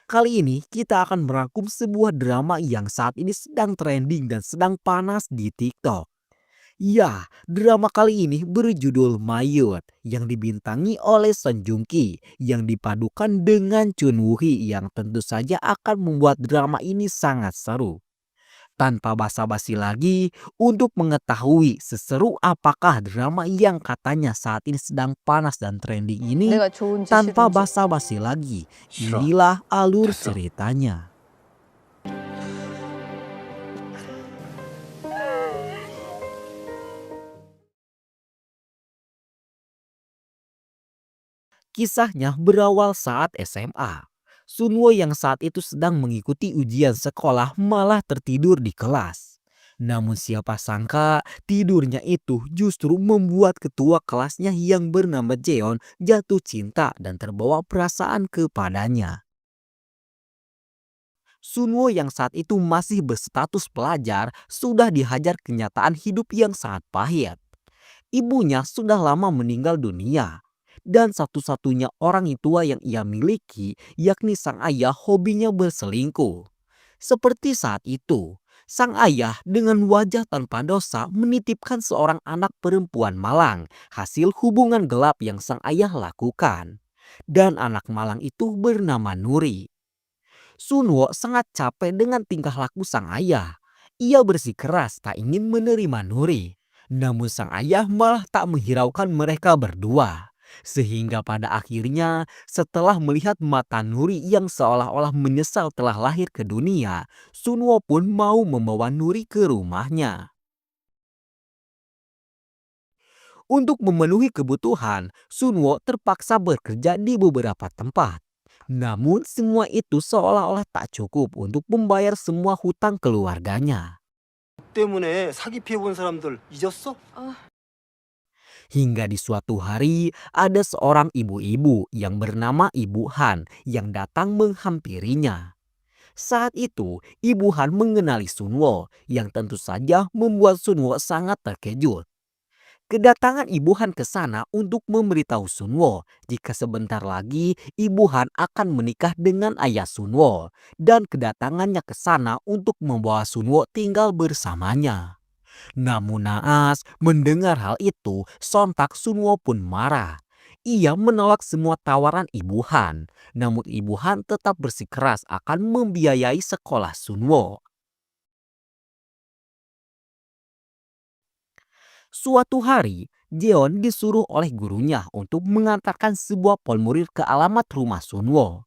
Kali ini kita akan merangkum sebuah drama yang saat ini sedang trending dan sedang panas di TikTok. Ya, drama kali ini berjudul Mayut yang dibintangi oleh Song Joong Ki yang dipadukan dengan Chun Woo Hee yang tentu saja akan membuat drama ini sangat seru. Tanpa basa-basi lagi, untuk mengetahui seseru apakah drama yang katanya saat ini sedang panas dan trending ini, 내가 좋은지 tanpa 싫은지. basa-basi lagi, 싫어. inilah alur 됐어. ceritanya. Kisahnya berawal saat SMA. Sunwo yang saat itu sedang mengikuti ujian sekolah malah tertidur di kelas. Namun siapa sangka tidurnya itu justru membuat ketua kelasnya yang bernama Jeon jatuh cinta dan terbawa perasaan kepadanya. Sunwo yang saat itu masih berstatus pelajar sudah dihajar kenyataan hidup yang sangat pahit. Ibunya sudah lama meninggal dunia. Dan satu-satunya orang tua yang ia miliki yakni sang ayah hobinya berselingkuh. Seperti saat itu, sang ayah dengan wajah tanpa dosa menitipkan seorang anak perempuan malang hasil hubungan gelap yang sang ayah lakukan. Dan anak malang itu bernama Nuri. Sunwo sangat capek dengan tingkah laku sang ayah. Ia bersikeras tak ingin menerima Nuri. Namun sang ayah malah tak menghiraukan mereka berdua. Sehingga pada akhirnya setelah melihat mata Nuri yang seolah-olah menyesal telah lahir ke dunia, Sunwo pun mau membawa Nuri ke rumahnya. Untuk memenuhi kebutuhan, Sunwo terpaksa bekerja di beberapa tempat. Namun semua itu seolah-olah tak cukup untuk membayar semua hutang keluarganya. 때문에 사기 피해 본 사람들 잊었어? Hingga di suatu hari ada seorang ibu-ibu yang bernama Ibu Han yang datang menghampirinya. Saat itu Ibu Han mengenali Sunwo yang tentu saja membuat Sunwo sangat terkejut. Kedatangan Ibu Han ke sana untuk memberitahu Sunwo jika sebentar lagi Ibu Han akan menikah dengan ayah Sunwo dan kedatangannya ke sana untuk membawa Sunwo tinggal bersamanya. Namun naas mendengar hal itu sontak Sunwo pun marah. Ia menolak semua tawaran Ibu Han, namun Ibu Han tetap bersikeras akan membiayai sekolah Sunwo. Suatu hari, Jeon disuruh oleh gurunya untuk mengantarkan sebuah formulir ke alamat rumah Sunwo.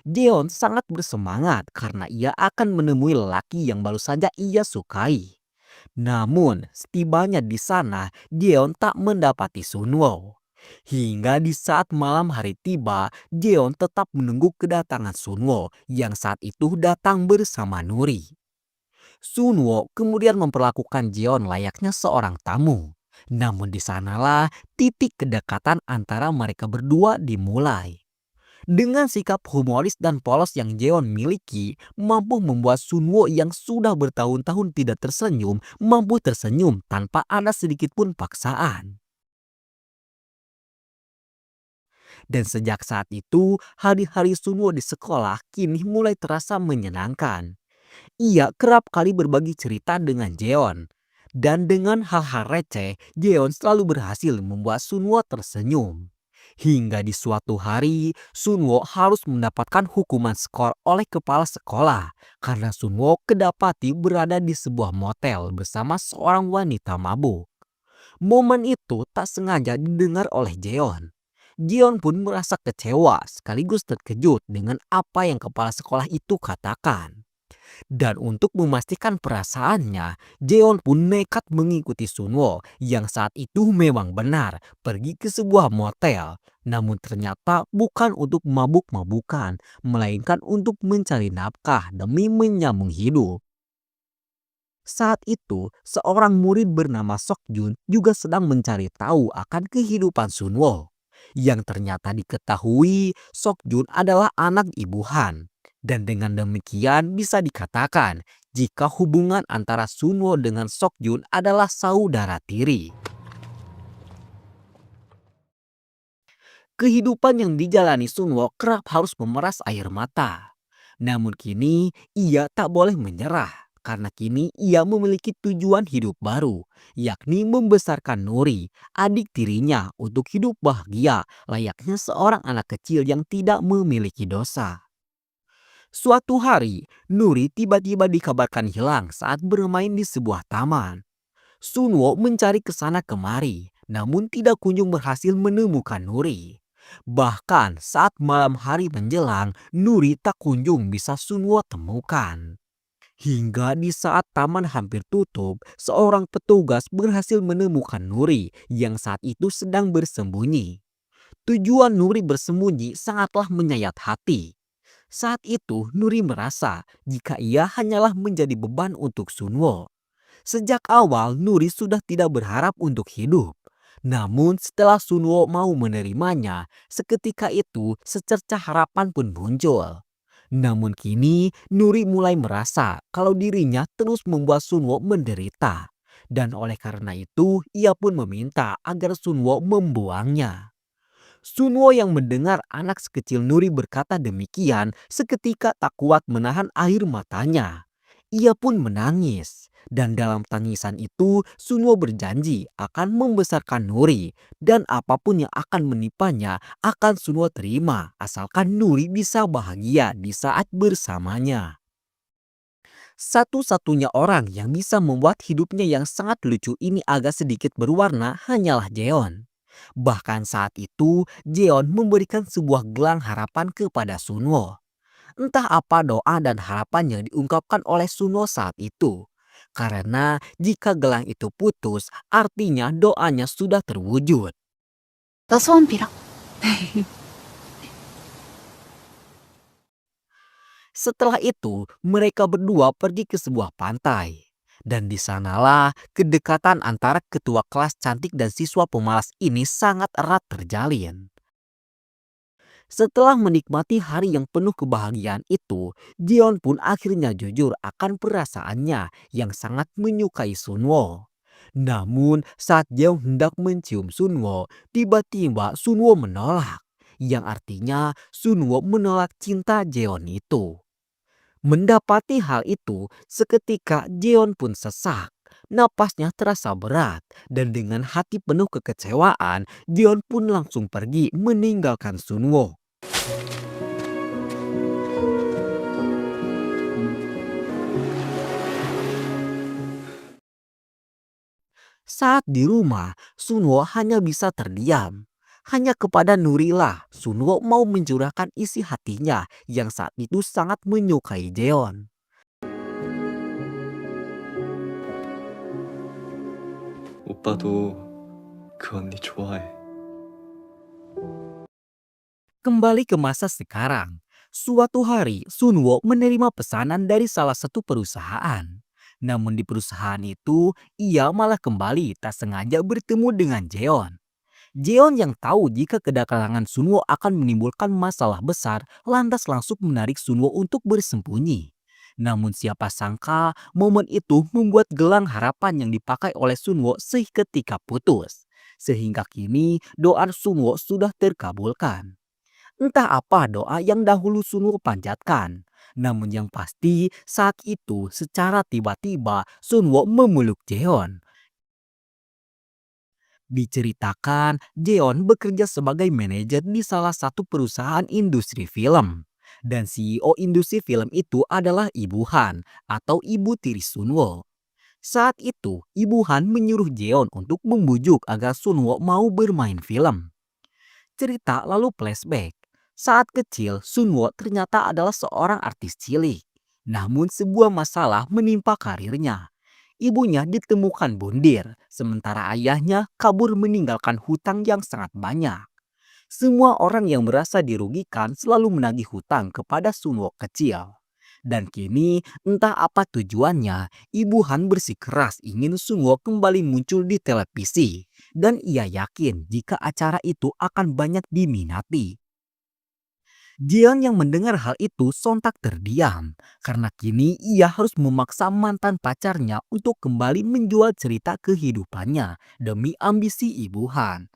Jeon sangat bersemangat karena ia akan menemui lelaki yang baru saja ia sukai. Namun, setibanya di sana, Jeon tak mendapati Sunwo. Hingga di saat malam hari tiba, Jeon tetap menunggu kedatangan Sunwo yang saat itu datang bersama Nuri. Sunwo kemudian memperlakukan Jeon layaknya seorang tamu. Namun di sanalah titik kedekatan antara mereka berdua dimulai. Dengan sikap humoris dan polos yang Jeon miliki, mampu membuat Sunwo yang sudah bertahun-tahun tidak tersenyum, mampu tersenyum tanpa ada sedikit pun paksaan. Dan sejak saat itu, hari-hari Sunwo di sekolah kini mulai terasa menyenangkan. Ia kerap kali berbagi cerita dengan Jeon. Dan dengan hal-hal receh, Jeon selalu berhasil membuat Sunwo tersenyum. Hingga di suatu hari, Sunwo harus mendapatkan hukuman skor oleh kepala sekolah karena Sunwo kedapati berada di sebuah motel bersama seorang wanita mabuk. Momen itu tak sengaja didengar oleh Jeon. Jeon pun merasa kecewa sekaligus terkejut dengan apa yang kepala sekolah itu katakan. Dan untuk memastikan perasaannya, Jeon pun nekat mengikuti Sunwo yang saat itu memang benar pergi ke sebuah motel. Namun ternyata bukan untuk mabuk-mabukan, melainkan untuk mencari nafkah demi menyambung hidup. Saat itu, seorang murid bernama Sok Jun juga sedang mencari tahu akan kehidupan Sunwo. Yang ternyata diketahui Sok Jun adalah anak Ibu Han. Dan dengan demikian bisa dikatakan jika hubungan antara Sunwo dengan Sok Jun adalah saudara tiri. Kehidupan yang dijalani Sunwo kerap harus memeras air mata. Namun kini ia tak boleh menyerah karena kini ia memiliki tujuan hidup baru, yakni membesarkan Nuri, adik tirinya untuk hidup bahagia layaknya seorang anak kecil yang tidak memiliki dosa. Suatu hari, Nuri tiba-tiba dikabarkan hilang saat bermain di sebuah taman. Sunwo mencari ke sana kemari, namun tidak kunjung berhasil menemukan Nuri. Bahkan saat malam hari menjelang, Nuri tak kunjung bisa Sunwo temukan. Hingga di saat taman hampir tutup, seorang petugas berhasil menemukan Nuri yang saat itu sedang bersembunyi. Tujuan Nuri bersembunyi sangatlah menyayat hati. Saat itu Nuri merasa jika ia hanyalah menjadi beban untuk Sunwo. Sejak awal Nuri sudah tidak berharap untuk hidup. Namun setelah Sunwo mau menerimanya, seketika itu secercah harapan pun muncul. Namun kini Nuri mulai merasa kalau dirinya terus membuat Sunwo menderita. Dan oleh karena itu ia pun meminta agar Sunwo membuangnya. Sunwo yang mendengar anak sekecil Nuri berkata demikian seketika tak kuat menahan air matanya. Ia pun menangis. Dan dalam tangisan itu Sunwo berjanji akan membesarkan Nuri. Dan apapun yang akan menipanya akan Sunwo terima asalkan Nuri bisa bahagia di saat bersamanya. Satu-satunya orang yang bisa membuat hidupnya yang sangat lucu ini agak sedikit berwarna hanyalah Jeon. Bahkan saat itu, Jeon memberikan sebuah gelang harapan kepada Sunwo. Entah apa doa dan harapan yang diungkapkan oleh Sunwo saat itu. Karena jika gelang itu putus, artinya doanya sudah terwujud. 너 소원 빌어. Setelah itu, mereka berdua pergi ke sebuah pantai. Dan di sanalah kedekatan antara ketua kelas cantik dan siswa pemalas ini sangat erat terjalin. Setelah menikmati hari yang penuh kebahagiaan itu, Jeon pun akhirnya jujur akan perasaannya yang sangat menyukai Sunwo. Namun saat Jeon hendak mencium Sunwo, tiba-tiba Sunwo menolak. Yang artinya Sunwo menolak cinta Jeon itu. Mendapati hal itu, seketika Jeon pun sesak. Napasnya terasa berat dan dengan hati penuh kekecewaan, Jeon pun langsung pergi meninggalkan Sunwo. Saat di rumah, Sunwo hanya bisa terdiam. Hanya kepada Nurilah Sunwo mau mencurahkan isi hatinya yang saat itu sangat menyukai Jeon. 오빠도 그 언니 좋아해. Kembali ke masa sekarang, suatu hari Sunwo menerima pesanan dari salah satu perusahaan. Namun di perusahaan itu, ia malah kembali tak sengaja bertemu dengan Jeon. Jeon yang tahu jika kedatangan Sunwo akan menimbulkan masalah besar, lantas langsung menarik Sunwo untuk bersembunyi. Namun siapa sangka momen itu membuat gelang harapan yang dipakai oleh Sunwo seketika putus. Sehingga kini doa Sunwo sudah terkabulkan. Entah apa doa yang dahulu Sunwo panjatkan. Namun yang pasti saat itu secara tiba-tiba Sunwo memeluk Jeon. Diceritakan Jeon bekerja sebagai manajer di salah satu perusahaan industri film. Dan CEO industri film itu adalah Ibu Han atau ibu tiri Sunwo. Saat itu Ibu Han menyuruh Jeon untuk membujuk agar Sunwo mau bermain film. Cerita lalu flashback. Saat kecil, Sunwo ternyata adalah seorang artis cilik. Namun sebuah masalah menimpa karirnya. Ibunya ditemukan bundir, sementara ayahnya kabur meninggalkan hutang yang sangat banyak. Semua orang yang merasa dirugikan selalu menagih hutang kepada Sunwo kecil. Dan kini entah apa tujuannya, Ibu Han bersikeras ingin Sunwo kembali muncul di televisi. Dan ia yakin jika acara itu akan banyak diminati. Jeon yang mendengar hal itu sontak terdiam karena kini ia harus memaksa mantan pacarnya untuk kembali menjual cerita kehidupannya demi ambisi Ibu Han.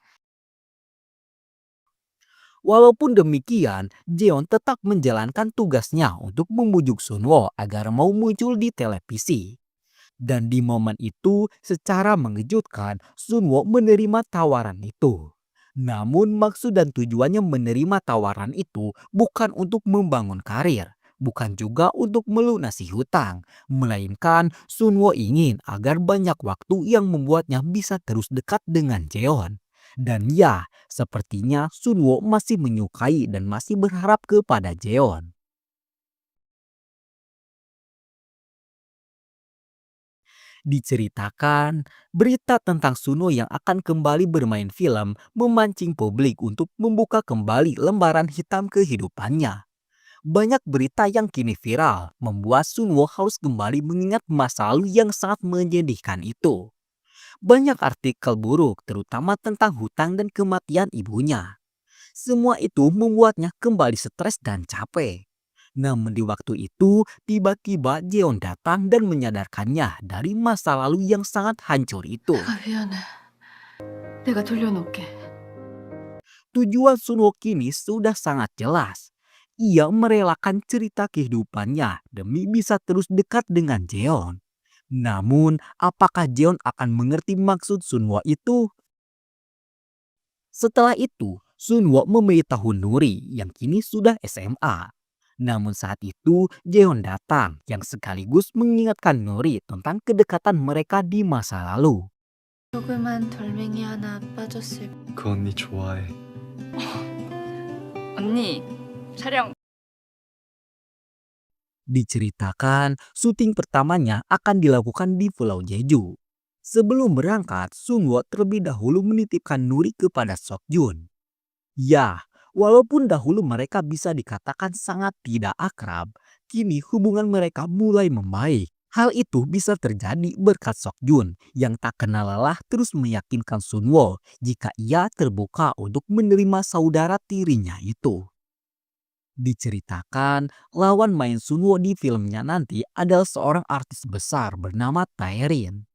Walaupun demikian, Jeon tetap menjalankan tugasnya untuk membujuk Sunwo agar mau muncul di televisi. Dan di momen itu, secara mengejutkan, Sunwo menerima tawaran itu. Namun maksud dan tujuannya menerima tawaran itu bukan untuk membangun karir, bukan juga untuk melunasi hutang, melainkan Sunwo ingin agar banyak waktu yang membuatnya bisa terus dekat dengan Jeon. Dan ya, sepertinya Sunwo masih menyukai dan masih berharap kepada Jeon. Diceritakan, berita tentang Sunwo yang akan kembali bermain film memancing publik untuk membuka kembali lembaran hitam kehidupannya. Banyak berita yang kini viral membuat Sunwo harus kembali mengingat masa lalu yang sangat menyedihkan itu. Banyak artikel buruk terutama tentang hutang dan kematian ibunya. Semua itu membuatnya kembali stres dan capek. Namun di waktu itu, tiba-tiba Jeon datang dan menyadarkannya dari masa lalu yang sangat hancur itu. 내가 미안해. 내가 돌려놓을게. Tujuan Sunwo kini sudah sangat jelas. Ia merelakan cerita kehidupannya demi bisa terus dekat dengan Jeon. Namun, apakah Jeon akan mengerti maksud Sunwo itu? Setelah itu, Sunwo memberitahu Nuri yang kini sudah SMA. Namun saat itu, Jeon datang yang sekaligus mengingatkan Nuri tentang kedekatan mereka di masa lalu. 조그만 돌멩이 하나 빠졌을. 그 언니 좋아해. 언니, 촬영. Diceritakan, syuting pertamanya akan dilakukan di Pulau Jeju. Sebelum berangkat, Sunwo terlebih dahulu menitipkan Nuri kepada Seokjun. Ya, walaupun dahulu mereka bisa dikatakan sangat tidak akrab, kini hubungan mereka mulai membaik. Hal itu bisa terjadi berkat Seokjun yang tak kenal lelah terus meyakinkan Sunwo jika ia terbuka untuk menerima saudara tirinya itu. Diceritakan, lawan main Sunwo di filmnya nanti adalah seorang artis besar bernama Taerin.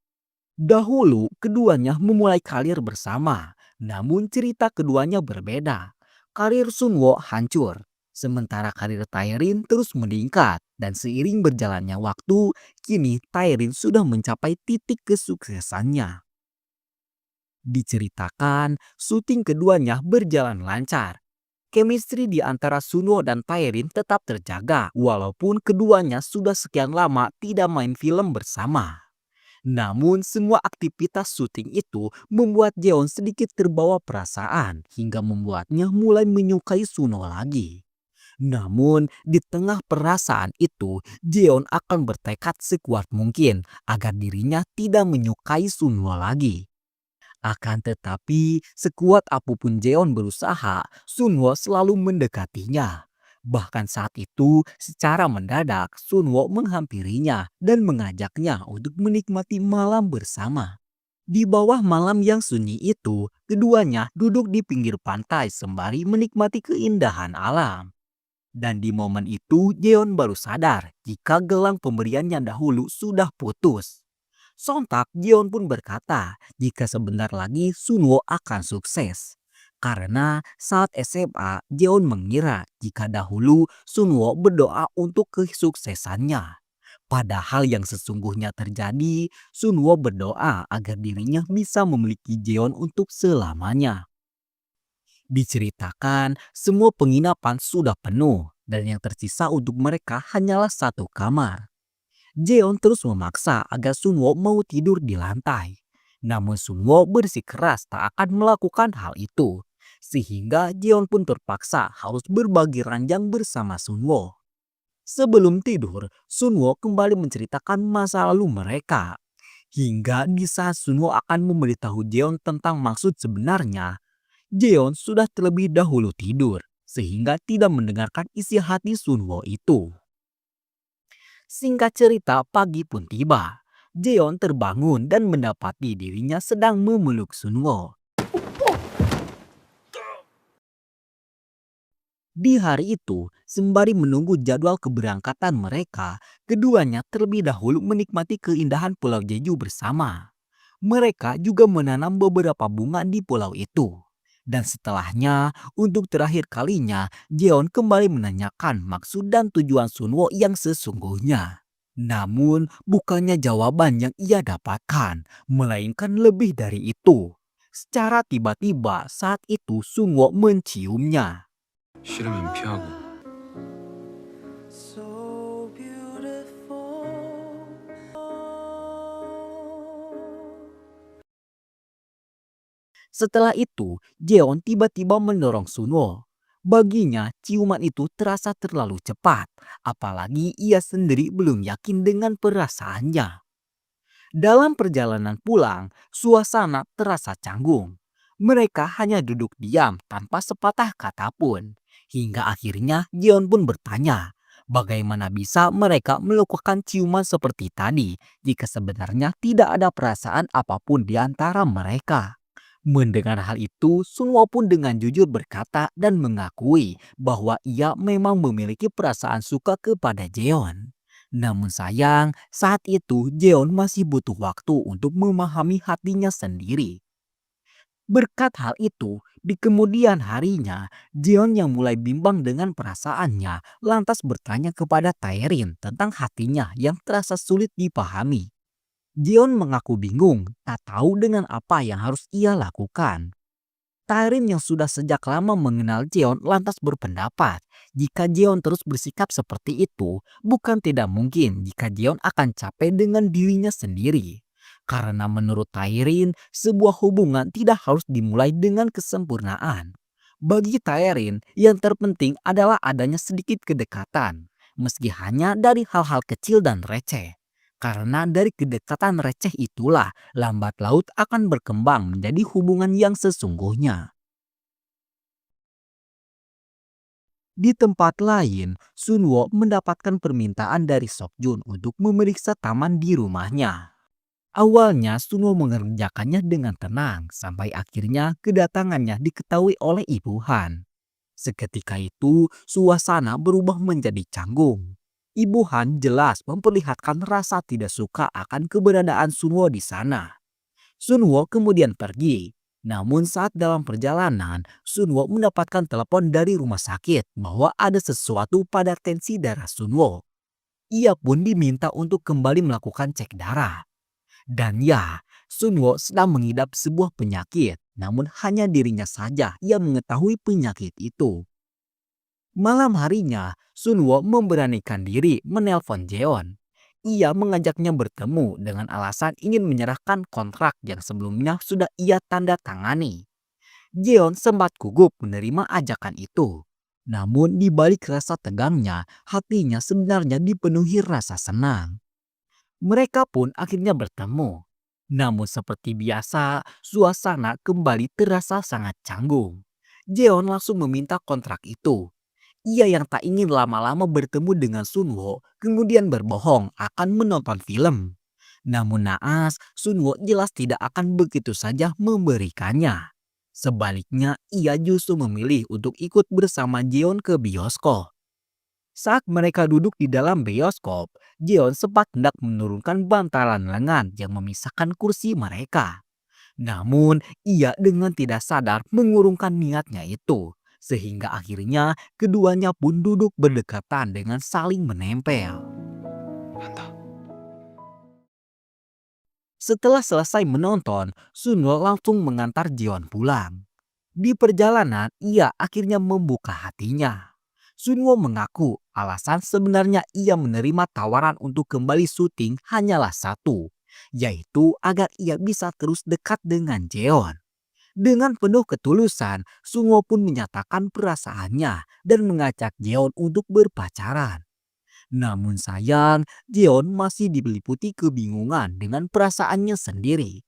Dahulu keduanya memulai karir bersama, namun cerita keduanya berbeda. Karir Sunwo hancur, sementara karir Taerin terus meningkat dan seiring berjalannya waktu, kini Taerin sudah mencapai titik kesuksesannya. Diceritakan, syuting keduanya berjalan lancar. Chemistry di antara Sunwo dan Taerin tetap terjaga walaupun keduanya sudah sekian lama tidak main film bersama. Namun semua aktivitas syuting itu membuat Jeon sedikit terbawa perasaan hingga membuatnya mulai menyukai Sunwo lagi. Namun di tengah perasaan itu, Jeon akan bertekad sekuat mungkin agar dirinya tidak menyukai Sunwo lagi. Akan tetapi, sekuat apapun Jeon berusaha, Sunwo selalu mendekatinya. Bahkan saat itu, secara mendadak Sunwo menghampirinya dan mengajaknya untuk menikmati malam bersama. Di bawah malam yang sunyi itu, keduanya duduk di pinggir pantai sembari menikmati keindahan alam. Dan di momen itu, Jeon baru sadar jika gelang pemberiannya dahulu sudah putus. Sontak Jeon pun berkata jika sebentar lagi Sunwo akan sukses. Karena saat SMA, Jeon mengira jika dahulu Sunwo berdoa untuk kesuksesannya. Padahal yang sesungguhnya terjadi, Sunwo berdoa agar dirinya bisa memiliki Jeon untuk selamanya. Diceritakan, semua penginapan sudah penuh dan yang tersisa untuk mereka hanyalah satu kamar. Jeon terus memaksa agar Sunwo mau tidur di lantai. Namun Sunwo bersikeras tak akan melakukan hal itu. Sehingga Jeon pun terpaksa harus berbagi ranjang bersama Sunwo. Sebelum tidur, Sunwo kembali menceritakan masa lalu mereka. Hingga di saat Sunwo akan memberitahu Jeon tentang maksud sebenarnya, Jeon sudah terlebih dahulu tidur. Sehingga tidak mendengarkan isi hati Sunwo itu. Singkat cerita, pagi pun tiba. Jeon terbangun dan mendapati dirinya sedang memeluk Sunwo. Di hari itu, sembari menunggu jadwal keberangkatan mereka, keduanya terlebih dahulu menikmati keindahan Pulau Jeju bersama. Mereka juga menanam beberapa bunga di pulau itu. Dan setelahnya, untuk terakhir kalinya, Jeon kembali menanyakan maksud dan tujuan Sunwo yang sesungguhnya. Namun, bukannya jawaban yang ia dapatkan, melainkan lebih dari itu. Secara tiba-tiba saat itu Sunwo menciumnya. 싫으면 피하고. Setelah itu, Jeon tiba-tiba mendorong Sunwo. Baginya, ciuman itu terasa terlalu cepat, apalagi ia sendiri belum yakin dengan perasaannya. Dalam perjalanan pulang, suasana terasa canggung. Mereka hanya duduk diam tanpa sepatah kata pun. Hingga akhirnya Jeon pun bertanya, bagaimana bisa mereka melakukan ciuman seperti tadi jika sebenarnya tidak ada perasaan apapun di antara mereka. Mendengar hal itu, Sunwo pun dengan jujur berkata dan mengakui bahwa ia memang memiliki perasaan suka kepada Jeon. Namun sayang, saat itu Jeon masih butuh waktu untuk memahami hatinya sendiri. Berkat hal itu, di kemudian harinya, Jeon yang mulai bimbang dengan perasaannya lantas bertanya kepada Taerin tentang hatinya yang terasa sulit dipahami. Jeon mengaku bingung, tak tahu dengan apa yang harus ia lakukan. Taerin yang sudah sejak lama mengenal Jeon lantas berpendapat jika Jeon terus bersikap seperti itu, bukan tidak mungkin jika Jeon akan capek dengan dirinya sendiri. Karena menurut Taerin, sebuah hubungan tidak harus dimulai dengan kesempurnaan. Bagi Taerin, yang terpenting adalah adanya sedikit kedekatan, meski hanya dari hal-hal kecil dan receh. Karena dari kedekatan receh itulah lambat laut akan berkembang menjadi hubungan yang sesungguhnya. Di tempat lain, Sunwo mendapatkan permintaan dari Sokjun untuk memeriksa taman di rumahnya. Awalnya Sunwo mengerjakannya dengan tenang sampai akhirnya kedatangannya diketahui oleh Ibu Han. Seketika itu, suasana berubah menjadi canggung. Ibu Han jelas memperlihatkan rasa tidak suka akan keberadaan Sunwo di sana. Sunwo kemudian pergi. Namun saat dalam perjalanan, Sunwo mendapatkan telepon dari rumah sakit bahwa ada sesuatu pada tensi darah Sunwo. Ia pun diminta untuk kembali melakukan cek darah. Dan ya, Sunwo sedang mengidap sebuah penyakit, namun hanya dirinya saja yang mengetahui penyakit itu. Malam harinya, Sunwo memberanikan diri menelpon Jeon. Ia mengajaknya bertemu dengan alasan ingin menyerahkan kontrak yang sebelumnya sudah ia tanda tangani. Jeon sempat gugup menerima ajakan itu. Namun di balik rasa tegangnya, hatinya sebenarnya dipenuhi rasa senang. Mereka pun akhirnya bertemu. Namun seperti biasa, suasana kembali terasa sangat canggung. Jeon langsung meminta kontrak itu. Ia yang tak ingin lama-lama bertemu dengan Sunwo, kemudian berbohong akan menonton film. Namun naas, Sunwo jelas tidak akan begitu saja memberikannya. Sebaliknya, ia justru memilih untuk ikut bersama Jeon ke bioskop. Saat mereka duduk di dalam bioskop, Jeon sempat hendak menurunkan bantalan lengan yang memisahkan kursi mereka. Namun, ia dengan tidak sadar mengurungkan niatnya itu. Sehingga akhirnya keduanya pun duduk berdekatan dengan saling menempel. 한다. Setelah selesai menonton, Sunwo langsung mengantar Jeon pulang. Di perjalanan, ia akhirnya membuka hatinya. Sunwo mengaku alasan sebenarnya ia menerima tawaran untuk kembali syuting hanyalah satu, yaitu agar ia bisa terus dekat dengan Jeon. Dengan penuh ketulusan, Sunwo pun menyatakan perasaannya dan mengajak Jeon untuk berpacaran. Namun sayang, Jeon masih diliputi kebingungan dengan perasaannya sendiri.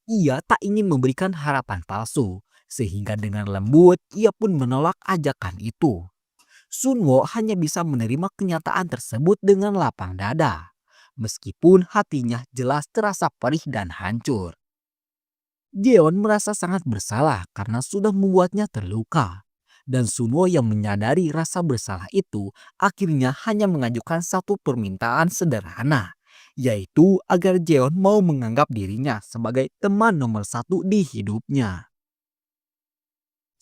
Ia tak ingin memberikan harapan palsu, sehingga dengan lembut ia pun menolak ajakan itu. Sunwo hanya bisa menerima kenyataan tersebut dengan lapang dada, meskipun hatinya jelas terasa perih dan hancur. Jeon merasa sangat bersalah karena sudah membuatnya terluka. Dan Sunwo yang menyadari rasa bersalah itu akhirnya hanya mengajukan satu permintaan sederhana, yaitu agar Jeon mau menganggap dirinya sebagai teman nomor satu di hidupnya.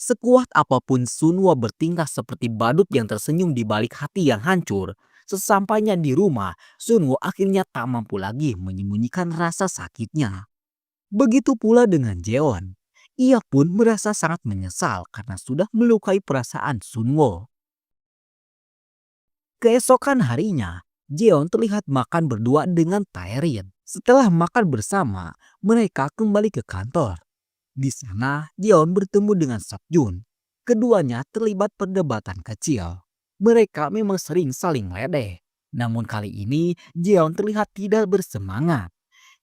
Sekuat apapun Sunwo bertingkah seperti badut yang tersenyum di balik hati yang hancur, sesampainya di rumah, Sunwo akhirnya tak mampu lagi menyembunyikan rasa sakitnya. Begitu pula dengan Jeon. Ia pun merasa sangat menyesal karena sudah melukai perasaan Sunwo. Keesokan harinya, Jeon terlihat makan berdua dengan Taerin. Setelah makan bersama, mereka kembali ke kantor. Di sana, Jeon bertemu dengan Seokjun. Keduanya terlibat perdebatan kecil. Mereka memang sering saling meledek. Namun kali ini, Jeon terlihat tidak bersemangat.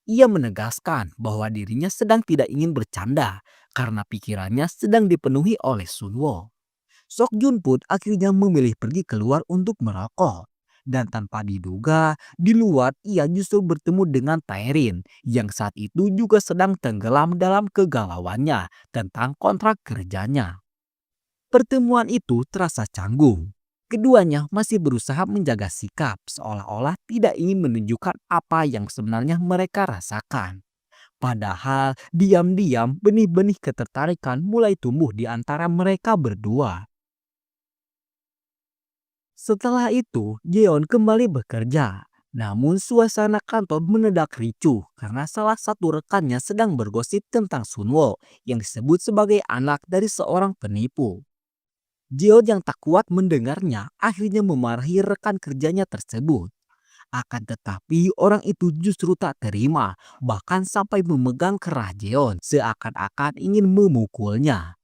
Ia menegaskan bahwa dirinya sedang tidak ingin bercanda karena pikirannya sedang dipenuhi oleh Sunwo. Seokjun pun akhirnya memilih pergi keluar untuk merokok. Dan tanpa diduga, di luar ia justru bertemu dengan Taerin yang saat itu juga sedang tenggelam dalam kegalauannya tentang kontrak kerjanya. Pertemuan itu terasa canggung. Keduanya masih berusaha menjaga sikap seolah-olah tidak ingin menunjukkan apa yang sebenarnya mereka rasakan. Padahal diam-diam benih-benih ketertarikan mulai tumbuh di antara mereka berdua. Setelah itu, Jeon kembali bekerja. Namun suasana kantor mendadak ricuh karena salah satu rekannya sedang bergosip tentang Sunwo yang disebut sebagai anak dari seorang penipu. Jeon yang tak kuat mendengarnya akhirnya memarahi rekan kerjanya tersebut. Akan tetapi orang itu justru tak terima, bahkan sampai memegang kerah Jeon seakan-akan ingin memukulnya.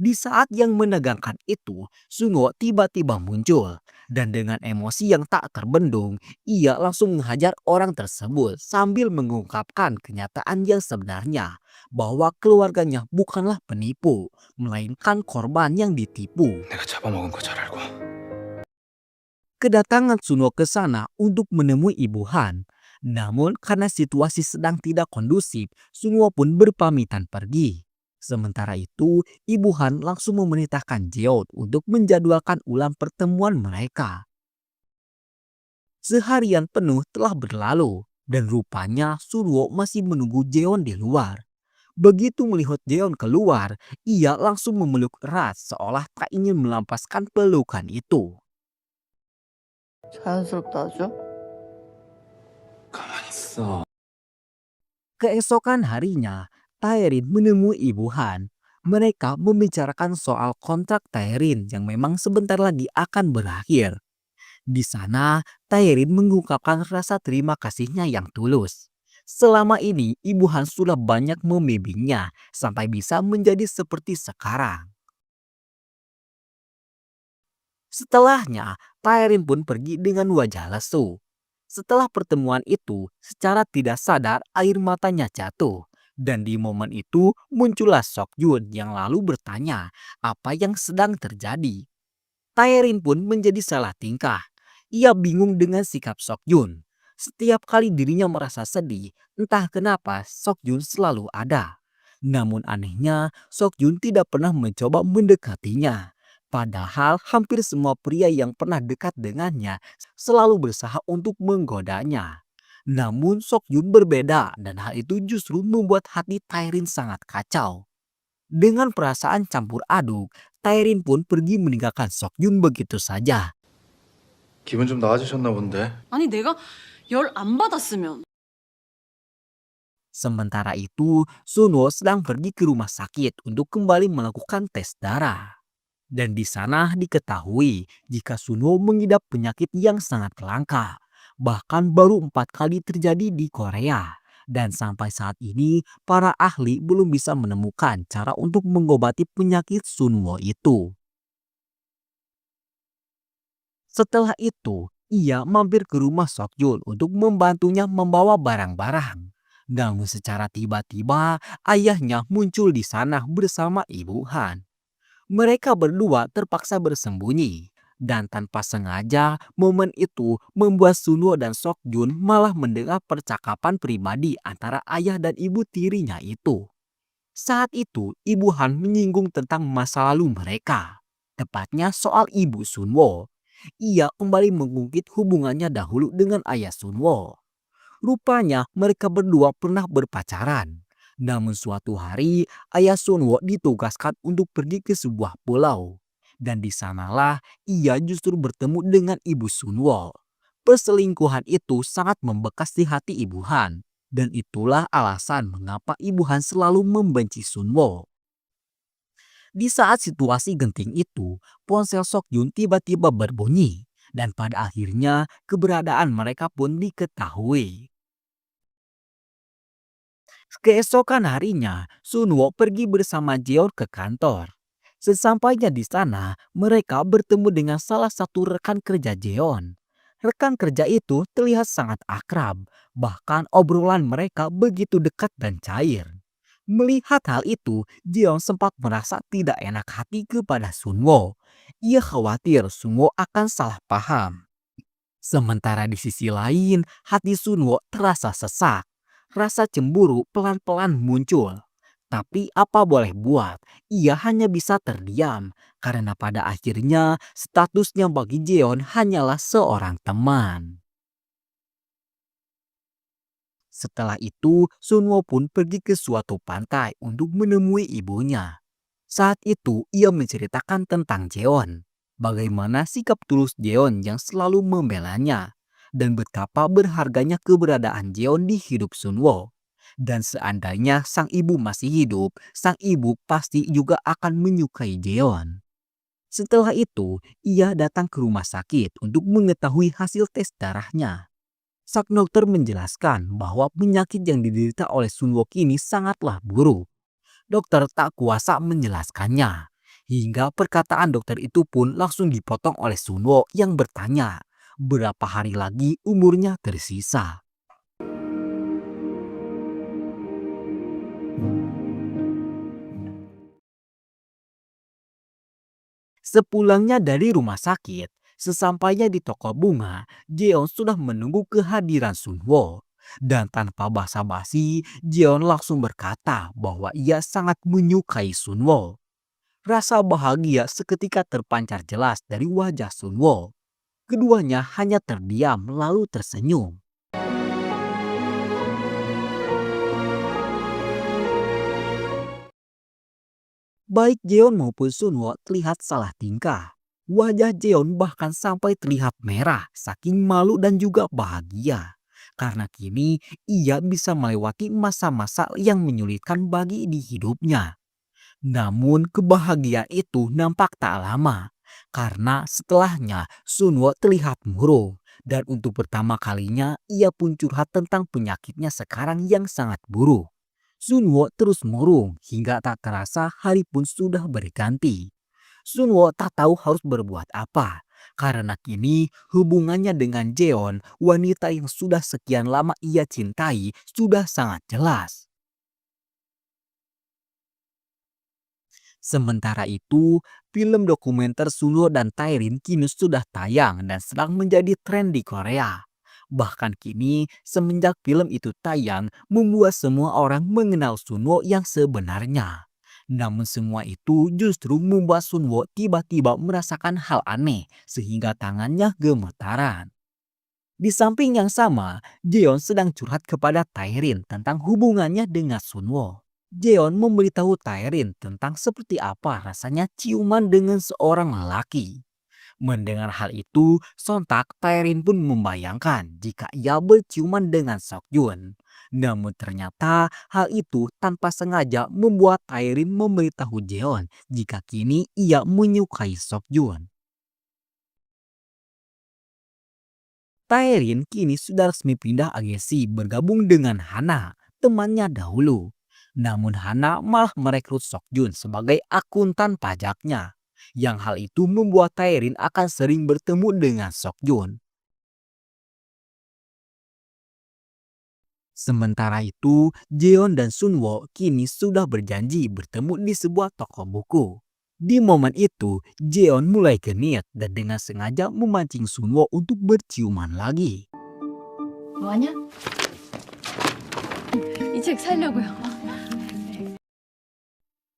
Di saat yang menegangkan itu, Sungo tiba-tiba muncul. Dan dengan emosi yang tak terbendung, ia langsung menghajar orang tersebut sambil mengungkapkan kenyataan yang sebenarnya. Bahwa keluarganya bukanlah penipu, melainkan korban yang ditipu. 내가 잡아먹은 거 잘 알고. Kedatangan Sunwo ke sana untuk menemui Ibu Han. Namun karena situasi sedang tidak kondusif, Sunwo pun berpamitan pergi. Sementara itu, Ibu Han langsung memerintahkan Jeon untuk menjadwalkan ulang pertemuan mereka. Seharian penuh telah berlalu dan rupanya Sunwo masih menunggu Jeon di luar. Begitu melihat Jeon keluar, ia langsung memeluk erat seolah tak ingin melampaskan pelukan itu. 자연스럽다 하죠? 가만히 있어. Keesokan harinya, Taerin menemui Ibu Han. Mereka membicarakan soal kontrak Taerin yang memang sebentar lagi akan berakhir. Di sana, Taerin mengungkapkan rasa terima kasihnya yang tulus. Selama ini, Ibu Han sudah banyak membimbingnya sampai bisa menjadi seperti sekarang. Setelahnya, Taerin pun pergi dengan wajah lesu. Setelah pertemuan itu, secara tidak sadar air matanya jatuh. Dan di momen itu muncullah Seokjun yang lalu bertanya apa yang sedang terjadi. Taerin pun menjadi salah tingkah. Ia bingung dengan sikap Seokjun. Setiap kali dirinya merasa sedih, entah kenapa Seokjun selalu ada. Namun anehnya, Seokjun tidak pernah mencoba mendekatinya. Padahal hampir semua pria yang pernah dekat dengannya selalu berusaha untuk menggodanya. Namun Seokjun berbeda dan hal itu justru membuat hati Taerin sangat kacau. Dengan perasaan campur aduk, Taerin pun pergi meninggalkan Seokjun begitu saja. 기분 좀 나아지셨나 본데. 아니 내가 열 안 받았으면 Sementara itu, Sunwo sedang pergi ke rumah sakit untuk kembali melakukan tes darah. Dan di sana diketahui jika Sunwo mengidap penyakit yang sangat langka. Bahkan baru 4 kali terjadi di Korea. Dan sampai saat ini, para ahli belum bisa menemukan cara untuk mengobati penyakit Sunwo itu. Setelah itu, ia mampir ke rumah Seokjun untuk membantunya membawa barang-barang. Namun secara tiba-tiba, ayahnya muncul di sana bersama Ibu Han. Mereka berdua terpaksa bersembunyi. Dan tanpa sengaja, momen itu membuat Sunwo dan Seokjun malah mendengar percakapan pribadi antara ayah dan ibu tirinya itu. Saat itu, Ibu Han menyinggung tentang masa lalu mereka. Tepatnya soal ibu Sunwo. Ia kembali mengungkit hubungannya dahulu dengan ayah Sunwo. Rupanya mereka berdua pernah berpacaran. Namun suatu hari, ayah Sunwo ditugaskan untuk pergi ke sebuah pulau. Dan di sanalah ia justru bertemu dengan ibu Sunwo. Perselingkuhan itu sangat membekas di hati Ibu Han. Dan itulah alasan mengapa Ibu Han selalu membenci Sunwo. Di saat situasi genting itu, ponsel Sokyun tiba-tiba berbunyi. Dan pada akhirnya keberadaan mereka pun diketahui. Keesokan harinya, Sunwo pergi bersama Jeon ke kantor. Sesampainya di sana, mereka bertemu dengan salah satu rekan kerja Jeon. Rekan kerja itu terlihat sangat akrab, bahkan obrolan mereka begitu dekat dan cair. Melihat hal itu, Jeon sempat merasa tidak enak hati kepada Sunwo. Ia khawatir Sunwo akan salah paham. Sementara di sisi lain, hati Sunwo terasa sesak. Rasa cemburu pelan-pelan muncul. Tapi apa boleh buat, ia hanya bisa terdiam. Karena pada akhirnya statusnya bagi Jeon hanyalah seorang teman. Setelah itu, Sunwo pun pergi ke suatu pantai untuk menemui ibunya. Saat itu, ia menceritakan tentang Jeon. Bagaimana sikap tulus Jeon yang selalu membelanya. Dan betapa berharganya keberadaan Jeon di hidup Sunwo. Dan seandainya sang ibu masih hidup, sang ibu pasti juga akan menyukai Jeon. Setelah itu, ia datang ke rumah sakit untuk mengetahui hasil tes darahnya. Sang dokter menjelaskan bahwa penyakit yang diderita oleh Sunwo kini sangatlah buruk. Dokter tak kuasa menjelaskannya. Hingga perkataan dokter itu pun langsung dipotong oleh Sunwo yang bertanya, berapa hari lagi umurnya tersisa. Sepulangnya dari rumah sakit, sesampainya di toko bunga, Jeon sudah menunggu kehadiran Sunwo. Dan tanpa basa-basi, Jeon langsung berkata bahwa ia sangat menyukai Sunwo. Rasa bahagia seketika terpancar jelas dari wajah Sunwo. Keduanya hanya terdiam lalu tersenyum. Baik Jeon maupun Sunwo terlihat salah tingkah. Wajah Jeon bahkan sampai terlihat merah saking malu dan juga bahagia. Karena kini ia bisa melewati masa-masa yang menyulitkan bagi di hidupnya. Namun kebahagiaan itu nampak tak lama. Karena setelahnya Sunwo terlihat murung. Dan untuk pertama kalinya ia pun curhat tentang penyakitnya sekarang yang sangat buruk. Sunwo terus murung hingga tak terasa hari pun sudah berganti. Sunwo tak tahu harus berbuat apa. Karena kini hubungannya dengan Jeon, wanita yang sudah sekian lama ia cintai, sudah sangat jelas. Sementara itu, film dokumenter Sunwo dan Taerin kini sudah tayang dan sedang menjadi tren di Korea. Bahkan kini, semenjak film itu tayang, membuat semua orang mengenal Sunwo yang sebenarnya. Namun semua itu justru membuat Sunwo tiba-tiba merasakan hal aneh sehingga tangannya gemetaran. Di samping yang sama, Jeon sedang curhat kepada Taerin tentang hubungannya dengan Sunwo. Jeon memberitahu Taerin tentang seperti apa rasanya ciuman dengan seorang lelaki. Mendengar hal itu, sontak Taerin pun membayangkan jika ia berciuman dengan Sokyun. Namun ternyata hal itu tanpa sengaja membuat Taerin memberitahu Jeon jika kini ia menyukai Sokyun. Taerin kini sudah resmi pindah agensi bergabung dengan Hana, temannya dahulu. Namun Hana malah merekrut Sokyun sebagai akuntan pajaknya. Yang hal itu membuat Taerin akan sering bertemu dengan Sokyun. Sementara itu, Jeon dan Sunwo kini sudah berjanji bertemu di sebuah toko buku. Di momen itu, Jeon mulai genit dan dengan sengaja memancing Sunwo untuk berciuman lagi. 뭐하냐? 이 책 살려고요.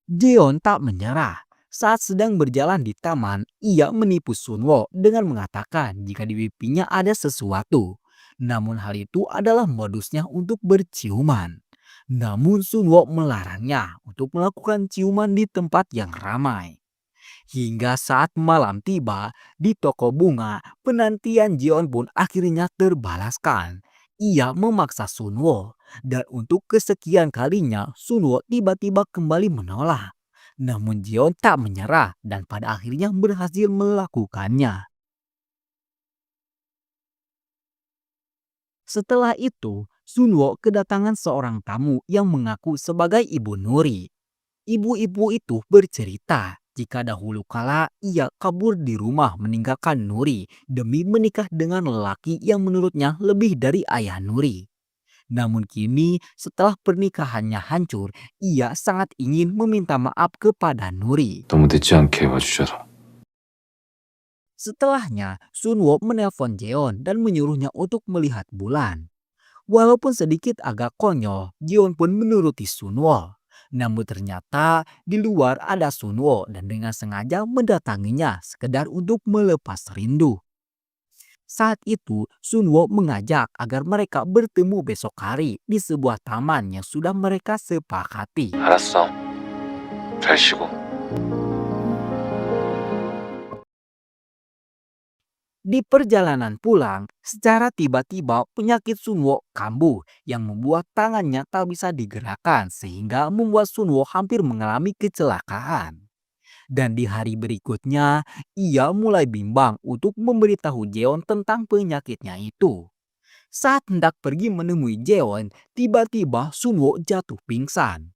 Jeon tak menyerah. Saat sedang berjalan di taman, ia menipu Sunwo dengan mengatakan jika di pipinya ada sesuatu. Namun hal itu adalah modusnya untuk berciuman. Namun Sunwo melarangnya untuk melakukan ciuman di tempat yang ramai. Hingga saat malam tiba di toko bunga, penantian Jeon pun akhirnya terbalaskan. Ia memaksa Sunwo, dan untuk kesekian kalinya Sunwo tiba-tiba kembali menolak. Namun Jeon tak menyerah dan pada akhirnya berhasil melakukannya. Setelah itu, Sunwo kedatangan seorang tamu yang mengaku sebagai Ibu Nuri. Ibu-ibu itu bercerita jika dahulu kala ia kabur di rumah meninggalkan Nuri demi menikah dengan lelaki yang menurutnya lebih dari ayah Nuri. Namun kini setelah pernikahannya hancur, ia sangat ingin meminta maaf kepada Nuri. 너무 늦지 않게 와주셔서. Setelahnya, Sunwo menelpon Jeon dan menyuruhnya untuk melihat bulan. Walaupun sedikit agak konyol, Jeon pun menuruti Sunwo. Namun ternyata di luar ada Sunwo dan dengan sengaja mendatanginya sekedar untuk melepas rindu. Saat itu Sunwo mengajak agar mereka bertemu besok hari di sebuah taman yang sudah mereka sepakati. 알았어. 잘 쉬고. Di perjalanan pulang, secara tiba-tiba penyakit Sunwo kambuh yang membuat tangannya tak bisa digerakkan sehingga membuat Sunwo hampir mengalami kecelakaan. Dan di hari berikutnya, ia mulai bimbang untuk memberitahu Jeon tentang penyakitnya itu. Saat hendak pergi menemui Jeon, tiba-tiba Sunwo jatuh pingsan.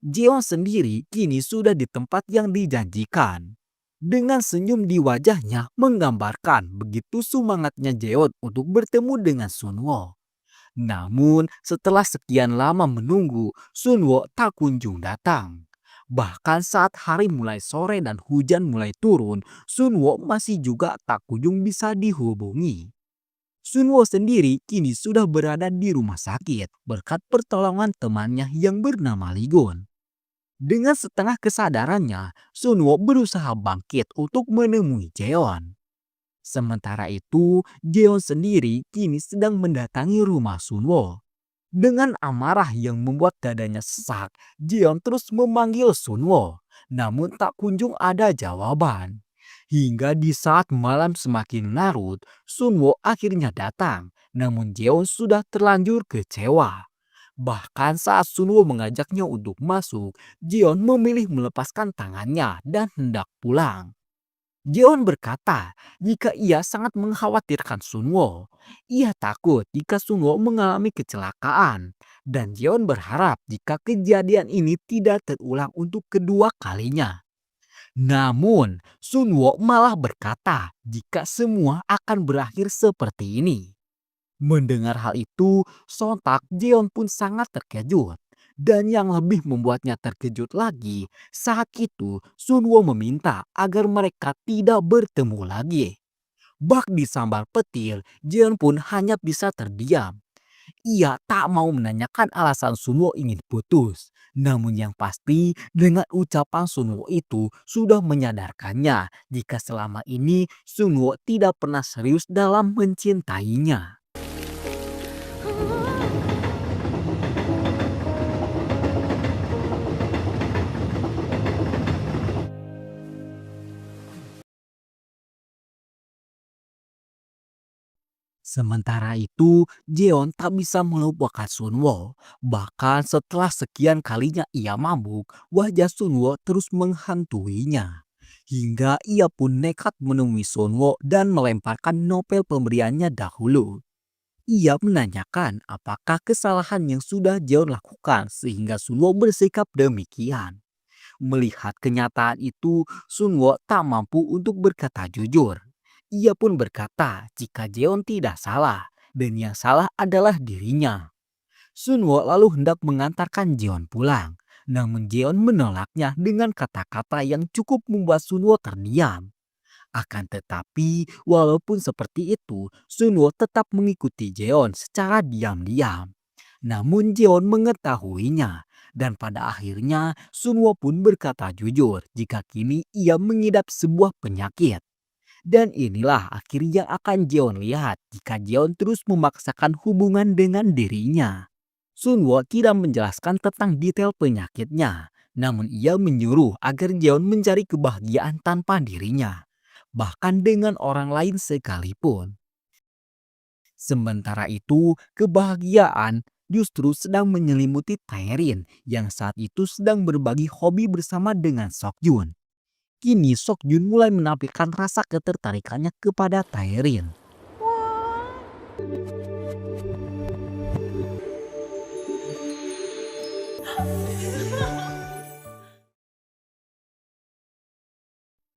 Jeon sendiri kini sudah di tempat yang dijanjikan. Dengan senyum di wajahnya menggambarkan begitu semangatnya Jeon untuk bertemu dengan Sunwo. Namun setelah sekian lama menunggu, Sunwo tak kunjung datang. Bahkan saat hari mulai sore dan hujan mulai turun, Sunwo masih juga tak kunjung bisa dihubungi. Sunwo sendiri kini sudah berada di rumah sakit berkat pertolongan temannya yang bernama Ligon. Dengan setengah kesadarannya, Sunwo berusaha bangkit untuk menemui Jeon. Sementara itu, Jeon sendiri kini sedang mendatangi rumah Sunwo. Dengan amarah yang membuat dadanya sesak, Jeon terus memanggil Sunwo, namun tak kunjung ada jawaban. Hingga di saat malam semakin larut, Sunwo akhirnya datang, namun Jeon sudah terlanjur kecewa. Bahkan saat Sunwo mengajaknya untuk masuk, Jeon memilih melepaskan tangannya dan hendak pulang. Jeon berkata jika ia sangat mengkhawatirkan Sunwo. Ia takut jika Sunwo mengalami kecelakaan. Dan Jeon berharap jika kejadian ini tidak terulang untuk kedua kalinya. Namun, Sunwo malah berkata jika semua akan berakhir seperti ini. Mendengar hal itu, sontak Jeon pun sangat terkejut. Dan yang lebih membuatnya terkejut lagi, saat itu Sunwo meminta agar mereka tidak bertemu lagi. Bak disambar petir, Jeon pun hanya bisa terdiam. Ia tak mau menanyakan alasan Sunwo ingin putus. Namun yang pasti dengan ucapan Sunwo itu sudah menyadarkannya jika selama ini Sunwo tidak pernah serius dalam mencintainya. Sementara itu, Jeon tak bisa melupakan Sunwo. Bahkan setelah sekian kalinya ia mabuk, wajah Sunwo terus menghantuinya. Hingga ia pun nekat menemui Sunwo dan melemparkan novel pemberiannya dahulu. Ia menanyakan apakah kesalahan yang sudah Jeon lakukan sehingga Sunwo bersikap demikian. Melihat kenyataan itu, Sunwo tak mampu untuk berkata jujur. Ia pun berkata jika Jeon tidak salah dan yang salah adalah dirinya. Sunwo lalu hendak mengantarkan Jeon pulang. Namun Jeon menolaknya dengan kata-kata yang cukup membuat Sunwo terdiam. Akan tetapi, walaupun seperti itu, Sunwo tetap mengikuti Jeon secara diam-diam. Namun Jeon mengetahuinya, dan pada akhirnya Sunwo pun berkata jujur jika kini ia mengidap sebuah penyakit. Dan inilah akhir yang akan Jeon lihat jika Jeon terus memaksakan hubungan dengan dirinya. Sunwo tidak menjelaskan tentang detail penyakitnya, namun ia menyuruh agar Jeon mencari kebahagiaan tanpa dirinya, bahkan dengan orang lain sekalipun. Sementara itu, kebahagiaan justru sedang menyelimuti Taerin yang saat itu sedang berbagi hobi bersama dengan Seokjun. Kini Seokjun mulai menampilkan rasa ketertarikannya kepada Taerin.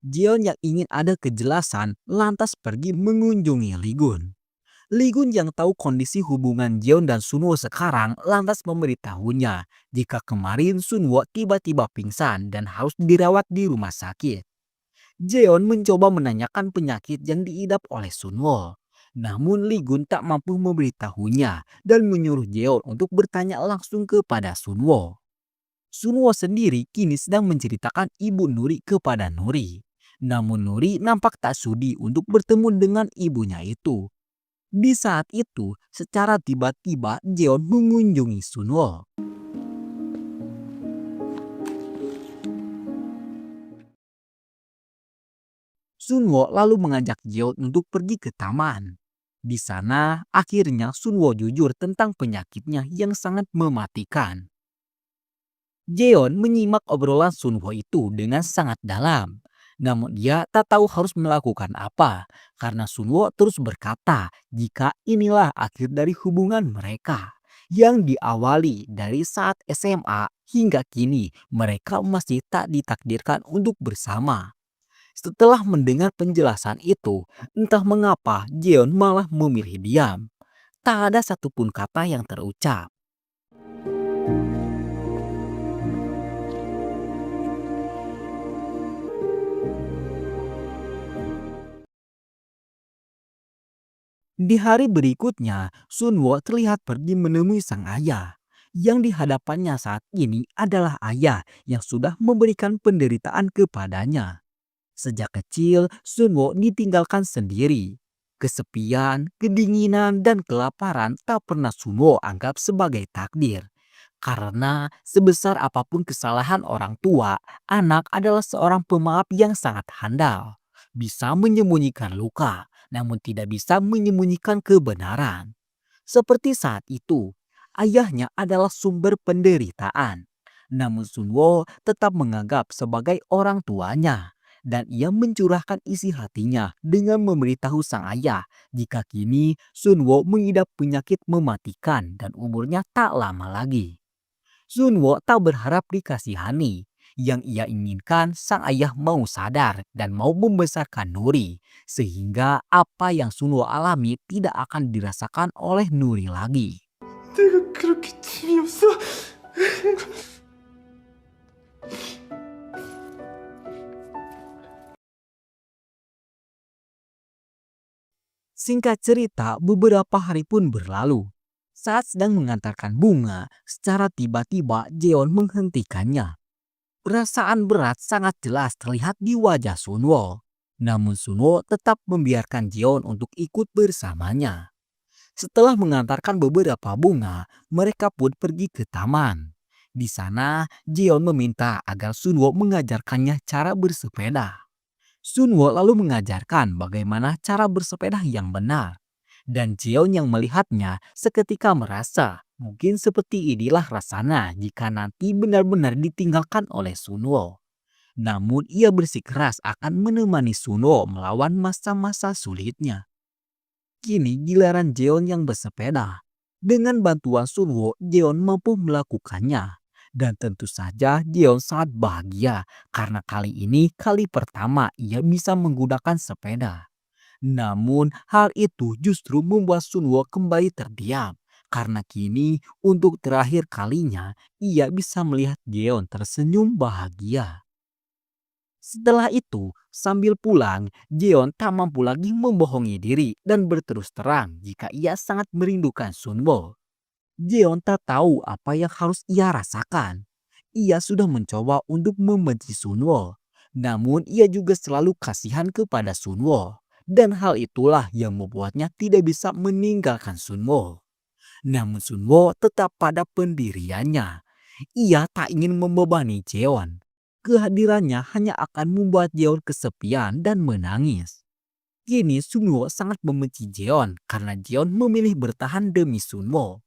Jeon yang ingin ada kejelasan lantas pergi mengunjungi Ligun. Ligun yang tahu kondisi hubungan Jeon dan Sunwo sekarang lantas memberitahunya jika kemarin Sunwo tiba-tiba pingsan dan harus dirawat di rumah sakit. Jeon mencoba menanyakan penyakit yang diidap oleh Sunwo. Namun Ligun tak mampu memberitahunya dan menyuruh Jeon untuk bertanya langsung kepada Sunwo. Sunwo sendiri kini sedang menceritakan Ibu Nuri kepada Nuri. Namun Nuri nampak tak sudi untuk bertemu dengan ibunya itu. Di saat itu, secara tiba-tiba Jeon mengunjungi Sunwo. Sunwo lalu mengajak Jeon untuk pergi ke taman. Di sana, akhirnya Sunwo jujur tentang penyakitnya yang sangat mematikan. Jeon menyimak obrolan Sunwo itu dengan sangat dalam. Namun dia tak tahu harus melakukan apa karena Sunwo terus berkata jika inilah akhir dari hubungan mereka yang diawali dari saat SMA hingga kini mereka masih tak ditakdirkan untuk bersama. Setelah mendengar penjelasan itu, entah mengapa Jeon malah memilih diam. Tak ada satupun kata yang terucap. Di hari berikutnya, Sunwo terlihat pergi menemui sang ayah. Yang di hadapannya saat ini adalah ayah yang sudah memberikan penderitaan kepadanya. Sejak kecil, Sunwo ditinggalkan sendiri. Kesepian, kedinginan, dan kelaparan tak pernah Sunwo anggap sebagai takdir. Karena sebesar apapun kesalahan orang tua, anak adalah seorang pemaaf yang sangat handal. Bisa menyembunyikan luka, namun tidak bisa menyembunyikan kebenaran. Seperti saat itu, ayahnya adalah sumber penderitaan. Namun Sunwo tetap menganggap sebagai orang tuanya. Dan ia mencurahkan isi hatinya dengan memberitahu sang ayah jika kini Sunwo mengidap penyakit mematikan dan umurnya tak lama lagi. Sunwo tak berharap dikasihani. Yang ia inginkan sang ayah mau sadar dan mau membesarkan Nuri. Sehingga apa yang Sunwo alami tidak akan dirasakan oleh Nuri lagi. 내가 그렇게 재미없어? Singkat cerita, beberapa hari pun berlalu. Saat sedang mengantarkan bunga, secara tiba-tiba Jeon menghentikannya. Perasaan berat sangat jelas terlihat di wajah Sunwo. Namun Sunwo tetap membiarkan Jeon untuk ikut bersamanya. Setelah mengantarkan beberapa bunga, mereka pun pergi ke taman. Di sana, Jeon meminta agar Sunwo mengajarkannya cara bersepeda. Sunwo lalu mengajarkan bagaimana cara bersepeda yang benar. Dan Jeon yang melihatnya seketika merasa mungkin seperti inilah rasanya jika nanti benar-benar ditinggalkan oleh Sunwo. Namun ia bersikeras akan menemani Sunwo melawan masa-masa sulitnya. Kini giliran Jeon yang bersepeda. Dengan bantuan Sunwo, Jeon mampu melakukannya. Dan tentu saja Jeon sangat bahagia karena kali ini kali pertama ia bisa menggunakan sepeda. Namun hal itu justru membuat Sunwo kembali terdiam. Karena kini untuk terakhir kalinya ia bisa melihat Jeon tersenyum bahagia. Setelah itu, sambil pulang, Jeon tak mampu lagi membohongi diri dan berterus terang jika ia sangat merindukan Sunwo. Jeon tak tahu apa yang harus ia rasakan. Ia sudah mencoba untuk membenci Sunwo. Namun ia juga selalu kasihan kepada Sunwo. Dan hal itulah yang membuatnya tidak bisa meninggalkan Sunwo. Namun Sunwo tetap pada pendiriannya. Ia tak ingin membebani Jeon. Kehadirannya hanya akan membuat Jeon kesepian dan menangis. Kini Sunwo sangat membenci Jeon karena Jeon memilih bertahan demi Sunwo.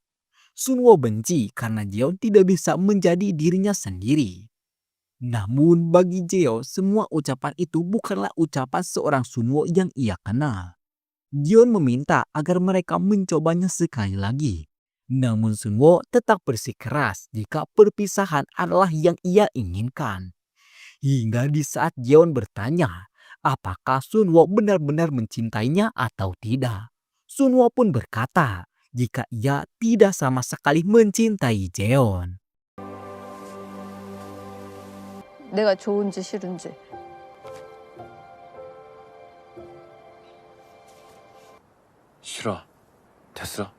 Sunwo benci karena Jeon tidak bisa menjadi dirinya sendiri. Namun bagi Jeon, semua ucapan itu bukanlah ucapan seorang Sunwo yang ia kenal. Jeon meminta agar mereka mencobanya sekali lagi. Namun Sunwo tetap bersikeras jika perpisahan adalah yang ia inginkan. Hingga di saat Jeon bertanya, apakah Sunwo benar-benar mencintainya atau tidak. Sunwo pun berkata, jika ia tidak sama sekali mencintai Jeon. 내가 좋은지 싫은지. 싫어. 됐어.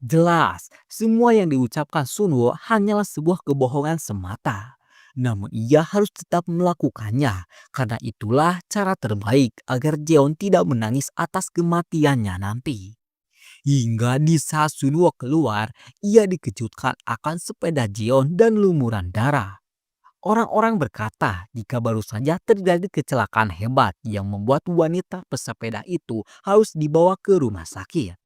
Jelas, semua yang diucapkan Sunwo hanyalah sebuah kebohongan semata. Namun ia harus tetap melakukannya, karena itulah cara terbaik agar Jeon tidak menangis atas kematiannya nanti. Hingga di saat Sunwo keluar, ia dikejutkan akan sepeda Jeon dan lumuran darah. Orang-orang berkata jika baru saja terjadi kecelakaan hebat yang membuat wanita pesepeda itu harus dibawa ke rumah sakit.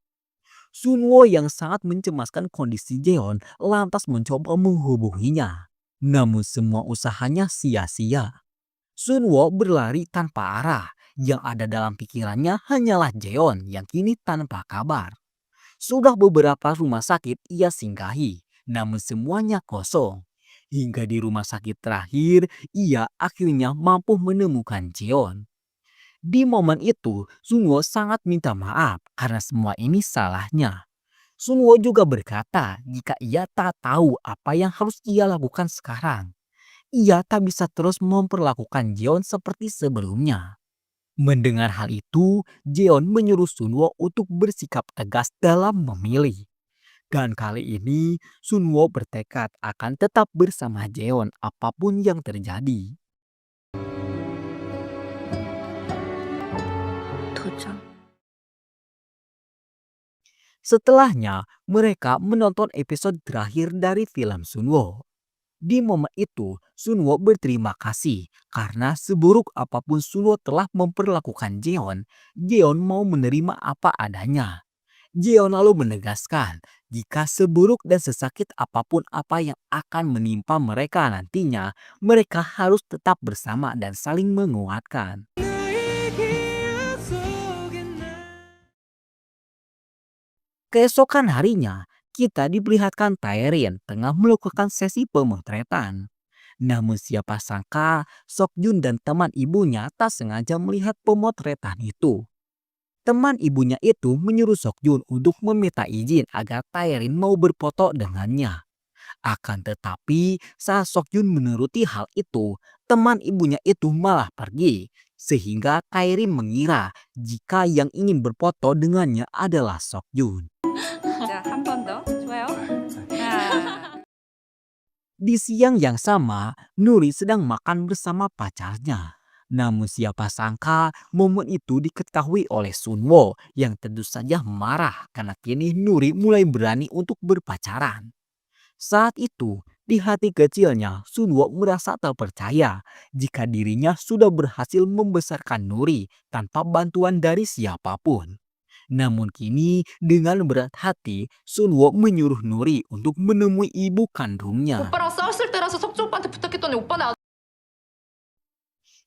Sunwo yang sangat mencemaskan kondisi Jeon lantas mencoba menghubunginya. Namun semua usahanya sia-sia. Sunwo berlari tanpa arah. Yang ada dalam pikirannya hanyalah Jeon yang kini tanpa kabar. Sudah beberapa rumah sakit ia singgahi, namun semuanya kosong. Hingga di rumah sakit terakhir, ia akhirnya mampu menemukan Jeon. Di momen itu, Sunwo sangat minta maaf karena semua ini salahnya. Sunwo juga berkata jika ia tak tahu apa yang harus ia lakukan sekarang. Ia tak bisa terus memperlakukan Jeon seperti sebelumnya. Mendengar hal itu, Jeon menyuruh Sunwo untuk bersikap tegas dalam memilih. Dan kali ini, Sunwo bertekad akan tetap bersama Jeon apapun yang terjadi. 도전. Setelahnya, mereka menonton episode terakhir dari film Sunwo. Di momen itu, Sunwo berterima kasih karena seburuk apapun Sunwo telah memperlakukan Jeon, Jeon mau menerima apa adanya. Jeon lalu menegaskan jika seburuk dan sesakit apapun apa yang akan menimpa mereka nantinya, mereka harus tetap bersama dan saling menguatkan. Keesokan harinya, kita diperlihatkan Taerin tengah melakukan sesi pemotretan. Namun siapa sangka Seokjun dan teman ibunya tak sengaja melihat pemotretan itu. Teman ibunya itu menyuruh Seokjun untuk meminta izin agar Taerin mau berfoto dengannya. Akan tetapi saat Seokjun menuruti hal itu, teman ibunya itu malah pergi. Sehingga Taerin mengira jika yang ingin berfoto dengannya adalah Seokjun. 자, 한 번 더. 좋아요. 하나. Di siang yang sama, Nuri sedang makan bersama pacarnya. Namun siapa sangka momen itu diketahui oleh Sunwo yang tentu saja marah karena kini Nuri mulai berani untuk berpacaran. Saat itu, di hati kecilnya Sunwo merasa terpercaya jika dirinya sudah berhasil membesarkan Nuri tanpa bantuan dari siapapun. Namun kini dengan berat hati Sunwo menyuruh Nuri untuk menemui ibu kandungnya. 오빠랑 싸웠을 때라서 석주 오빠한테 부탁했더니 오빠는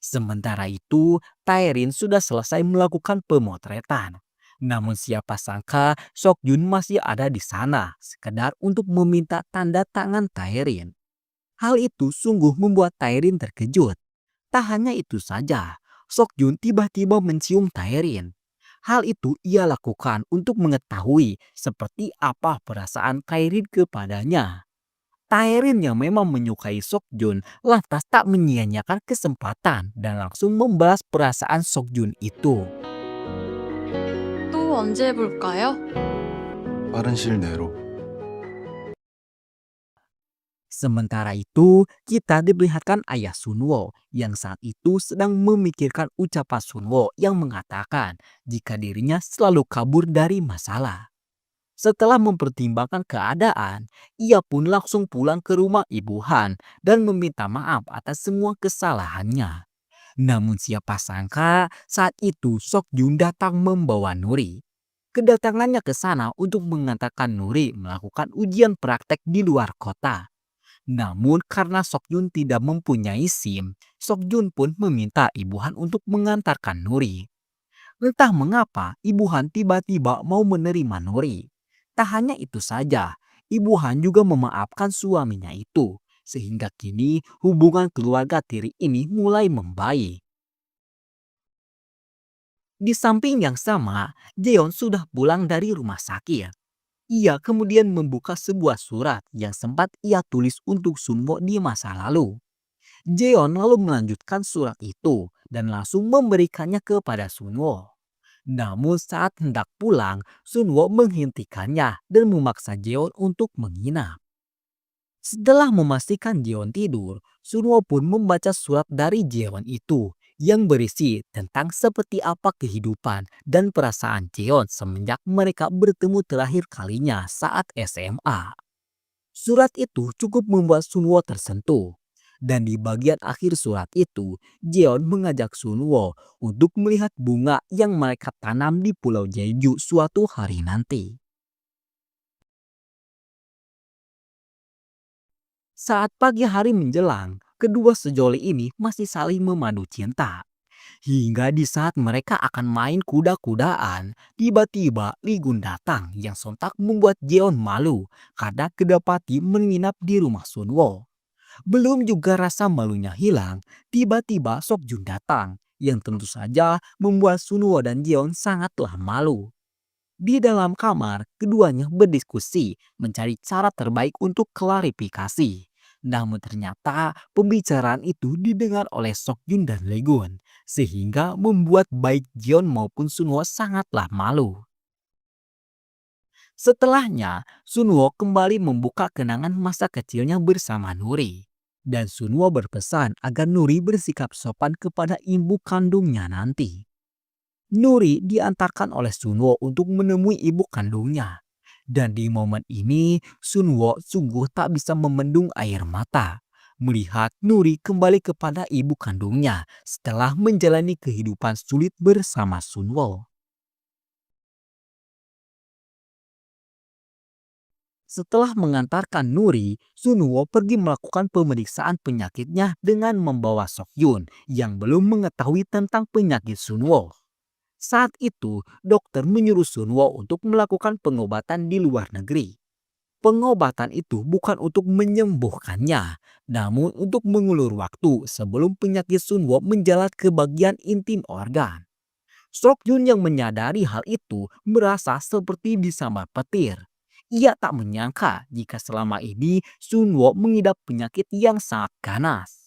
Sementara itu, Taerin sudah selesai melakukan pemotretan. Namun siapa sangka Seokjun masih ada di sana, sekedar untuk meminta tanda tangan Taerin. Hal itu sungguh membuat Taerin terkejut. Tak hanya itu saja, Seokjun tiba-tiba mencium Taerin. Hal itu ia lakukan untuk mengetahui seperti apa perasaan Taerin kepadanya. Taerin yang memang menyukai Seokjun lantas tak menyia-nyiakan kesempatan dan langsung membalas perasaan Seokjun itu. 또 언제 볼까요? 빠른 시일 내로. Sementara itu, kita diperlihatkan ayah Sunwo yang saat itu sedang memikirkan ucapan Sunwo yang mengatakan jika dirinya selalu kabur dari masalah. Setelah mempertimbangkan keadaan, ia pun langsung pulang ke rumah Ibu Han dan meminta maaf atas semua kesalahannya. Namun siapa sangka saat itu Sok Jun datang membawa Nuri. Kedatangannya ke sana untuk mengantarkan Nuri melakukan ujian praktek di luar kota. Namun karena Sok Jun tidak mempunyai SIM, Sok Jun pun meminta Ibu Han untuk mengantarkan Nuri. Entah mengapa Ibu Han tiba-tiba mau menerima Nuri. Tak hanya itu saja, Ibu Han juga memaafkan suaminya itu. Sehingga kini hubungan keluarga tiri ini mulai membaik. Di samping yang sama, Jeon sudah pulang dari rumah sakit. Ia kemudian membuka sebuah surat yang sempat ia tulis untuk Sunwo di masa lalu. Jeon lalu melanjutkan surat itu dan langsung memberikannya kepada Sunwo. Namun saat hendak pulang, Sunwo menghentikannya dan memaksa Jeon untuk menginap. Setelah memastikan Jeon tidur, Sunwo pun membaca surat dari Jeon itu yang berisi tentang seperti apa kehidupan dan perasaan Jeon semenjak mereka bertemu terakhir kalinya saat SMA. Surat itu cukup membuat Sunwo tersentuh. Dan di bagian akhir surat itu, Jeon mengajak Sunwo untuk melihat bunga yang mereka tanam di Pulau Jeju suatu hari nanti. Saat pagi hari menjelang, kedua sejoli ini masih saling memadu cinta. Hingga di saat mereka akan main kuda-kudaan, tiba-tiba Lee Gun datang yang sontak membuat Jeon malu karena kedapati menginap di rumah Sunwo. Belum juga rasa malunya hilang, tiba-tiba Sok Jun datang yang tentu saja membuat Sunwo dan Jeon sangatlah malu. Di dalam kamar, keduanya berdiskusi mencari cara terbaik untuk klarifikasi. Namun ternyata pembicaraan itu didengar oleh Sok Jun dan Lee Gun, sehingga membuat baik Jeon maupun Sunwo sangatlah malu. Setelahnya, Sunwo kembali membuka kenangan masa kecilnya bersama Nuri. Dan Sunwo berpesan agar Nuri bersikap sopan kepada ibu kandungnya nanti. Nuri diantarkan oleh Sunwo untuk menemui ibu kandungnya. Dan di momen ini, Sunwo sungguh tak bisa membendung air mata melihat Nuri kembali kepada ibu kandungnya setelah menjalani kehidupan sulit bersama Sunwo. Setelah mengantarkan Nuri, Sunwo pergi melakukan pemeriksaan penyakitnya dengan membawa Sok Yun yang belum mengetahui tentang penyakit Sunwo. Saat itu, dokter menyuruh Sunwo untuk melakukan pengobatan di luar negeri. Pengobatan itu bukan untuk menyembuhkannya, namun untuk mengulur waktu sebelum penyakit Sunwo menjalar ke bagian intim organ. Sok Jun yang menyadari hal itu merasa seperti disambar petir. Ia tak menyangka jika selama ini Sunwo mengidap penyakit yang sangat ganas.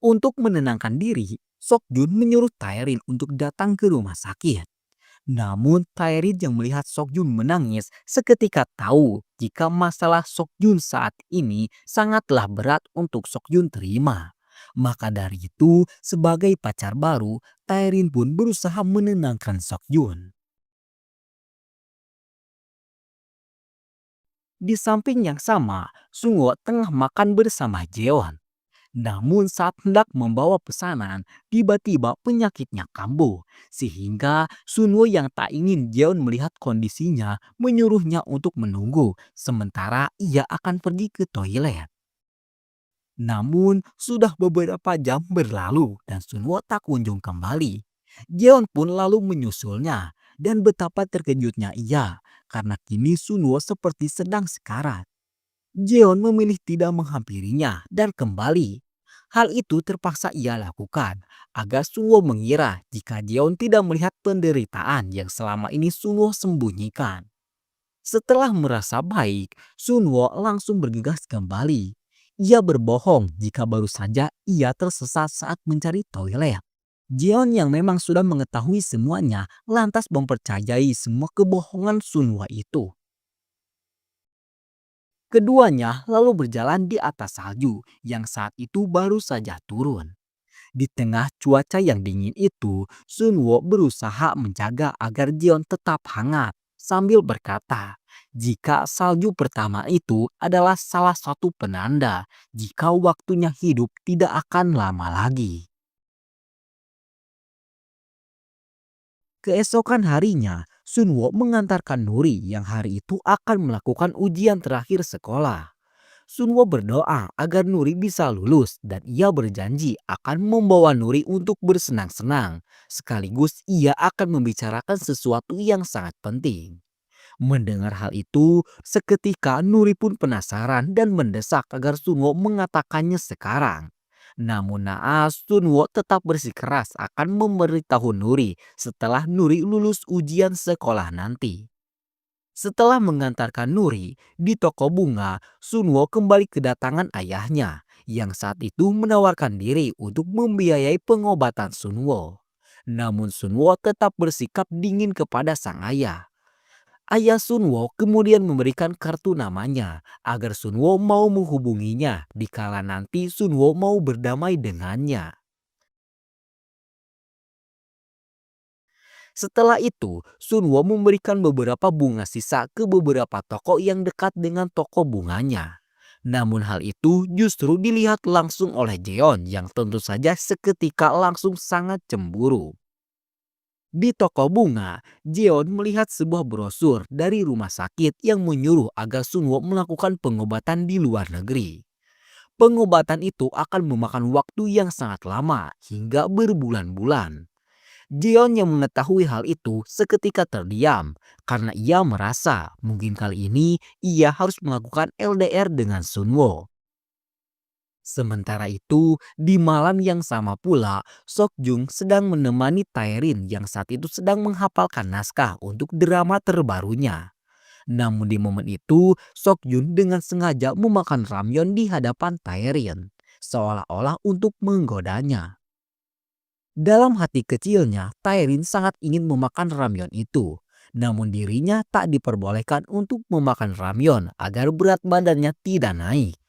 Untuk menenangkan diri, Sok Jun menyuruh Taerin untuk datang ke rumah sakit. Namun Taerin yang melihat Sok Jun menangis seketika tahu jika masalah Sok Jun saat ini sangatlah berat untuk Sok Jun terima. Maka dari itu, sebagai pacar baru, Taerin pun berusaha menenangkan Sok Jun. Di samping yang sama, Sunwo tengah makan bersama Jeon. Namun saat hendak membawa pesanan, tiba-tiba penyakitnya kambuh. Sehingga Sunwo yang tak ingin Jeon melihat kondisinya menyuruhnya untuk menunggu sementara ia akan pergi ke toilet. Namun sudah beberapa jam berlalu dan Sunwo tak kunjung kembali. Jeon pun lalu menyusulnya dan betapa terkejutnya ia karena kini Sunwo seperti sedang sekarat. Jeon memilih tidak menghampirinya dan kembali. Hal itu terpaksa ia lakukan agar Sunwo mengira jika Jeon tidak melihat penderitaan yang selama ini Sunwo sembunyikan. Setelah merasa baik, Sunwo langsung bergegas kembali. Ia berbohong jika baru saja ia tersesat saat mencari toilet. Jeon yang memang sudah mengetahui semuanya lantas mempercayai semua kebohongan Sunwo itu. Keduanya lalu berjalan di atas salju yang saat itu baru saja turun. Di tengah cuaca yang dingin itu, Sunwo berusaha menjaga agar Jeon tetap hangat sambil berkata, jika salju pertama itu adalah salah satu penanda jika waktunya hidup tidak akan lama lagi. Keesokan harinya, Sunwo mengantarkan Nuri yang hari itu akan melakukan ujian terakhir sekolah. Sunwo berdoa agar Nuri bisa lulus dan ia berjanji akan membawa Nuri untuk bersenang-senang. Sekaligus ia akan membicarakan sesuatu yang sangat penting. Mendengar hal itu, seketika Nuri pun penasaran dan mendesak agar Sunwo mengatakannya sekarang. Namun naas Sunwo tetap bersikeras akan memberitahu Nuri setelah Nuri lulus ujian sekolah nanti. Setelah mengantarkan Nuri di toko bunga, Sunwo kembali kedatangan ayahnya yang saat itu menawarkan diri untuk membiayai pengobatan Sunwo. Namun Sunwo tetap bersikap dingin kepada sang ayah. Ayah Sunwo kemudian memberikan kartu namanya agar Sunwo mau menghubunginya dikala nanti Sunwo mau berdamai dengannya. Setelah itu, Sunwo memberikan beberapa bunga sisa ke beberapa toko yang dekat dengan toko bunganya. Namun hal itu justru dilihat langsung oleh Jeon yang tentu saja seketika langsung sangat cemburu. Di toko bunga, Jeon melihat sebuah brosur dari rumah sakit yang menyuruh agar Sunwo melakukan pengobatan di luar negeri. Pengobatan itu akan memakan waktu yang sangat lama hingga berbulan-bulan. Jeon yang mengetahui hal itu seketika terdiam karena ia merasa mungkin kali ini ia harus melakukan LDR dengan Sunwo. Sementara itu, di malam yang sama pula, Sok Jung sedang menemani Taerin yang saat itu sedang menghafalkan naskah untuk drama terbarunya. Namun di momen itu, Sok Jun dengan sengaja memakan ramyeon di hadapan Taerin, seolah-olah untuk menggodanya. Dalam hati kecilnya, Taerin sangat ingin memakan ramyeon itu. Namun dirinya tak diperbolehkan untuk memakan ramyeon agar berat badannya tidak naik.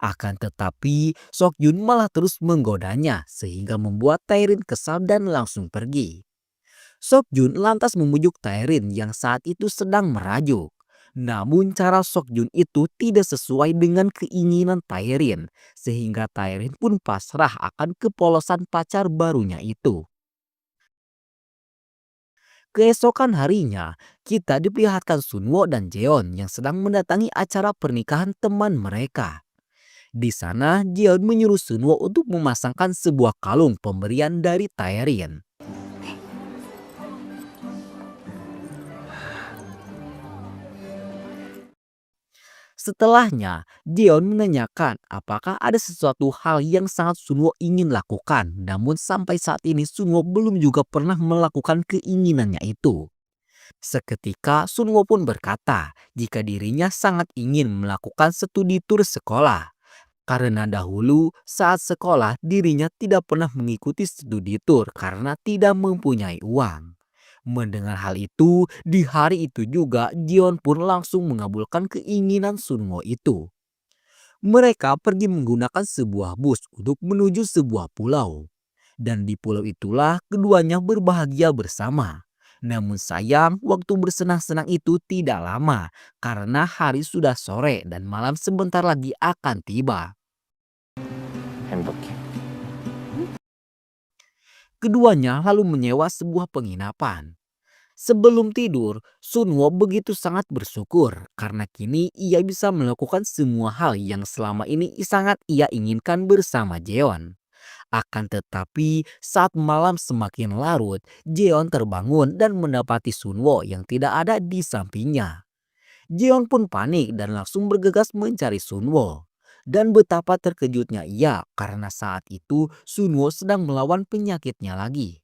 Akan tetapi, Sok Jun malah terus menggodanya sehingga membuat Taerin kesal dan langsung pergi. Sok Jun lantas memujuk Taerin yang saat itu sedang merajuk. Namun cara Sok Jun itu tidak sesuai dengan keinginan Taerin sehingga Taerin pun pasrah akan kepolosan pacar barunya itu. Keesokan harinya, kita diperlihatkan Sunwo dan Jeon yang sedang mendatangi acara pernikahan teman mereka. Di sana, Jeon menyuruh Sunwo untuk memasangkan sebuah kalung pemberian dari Taerin. Setelahnya, Jeon menanyakan apakah ada sesuatu hal yang sangat Sunwo ingin lakukan. Namun sampai saat ini Sunwo belum juga pernah melakukan keinginannya itu. Seketika Sunwo pun berkata jika dirinya sangat ingin melakukan studi tur sekolah. Karena dahulu saat sekolah dirinya tidak pernah mengikuti studi tur karena tidak mempunyai uang. Mendengar hal itu, di hari itu juga Jeon pun langsung mengabulkan keinginan Sunwo itu. Mereka pergi menggunakan sebuah bus untuk menuju sebuah pulau. Dan di pulau itulah keduanya berbahagia bersama. Namun sayang, waktu bersenang-senang itu tidak lama karena hari sudah sore dan malam sebentar lagi akan tiba. 행복해. Keduanya lalu menyewa sebuah penginapan. Sebelum tidur, Sunwo begitu sangat bersyukur karena kini ia bisa melakukan semua hal yang selama ini sangat ia inginkan bersama Jeon. Akan tetapi saat malam semakin larut, Jeon terbangun dan mendapati Sunwo yang tidak ada di sampingnya. Jeon pun panik dan langsung bergegas mencari Sunwo. Dan betapa terkejutnya ia karena saat itu Sunwo sedang melawan penyakitnya lagi.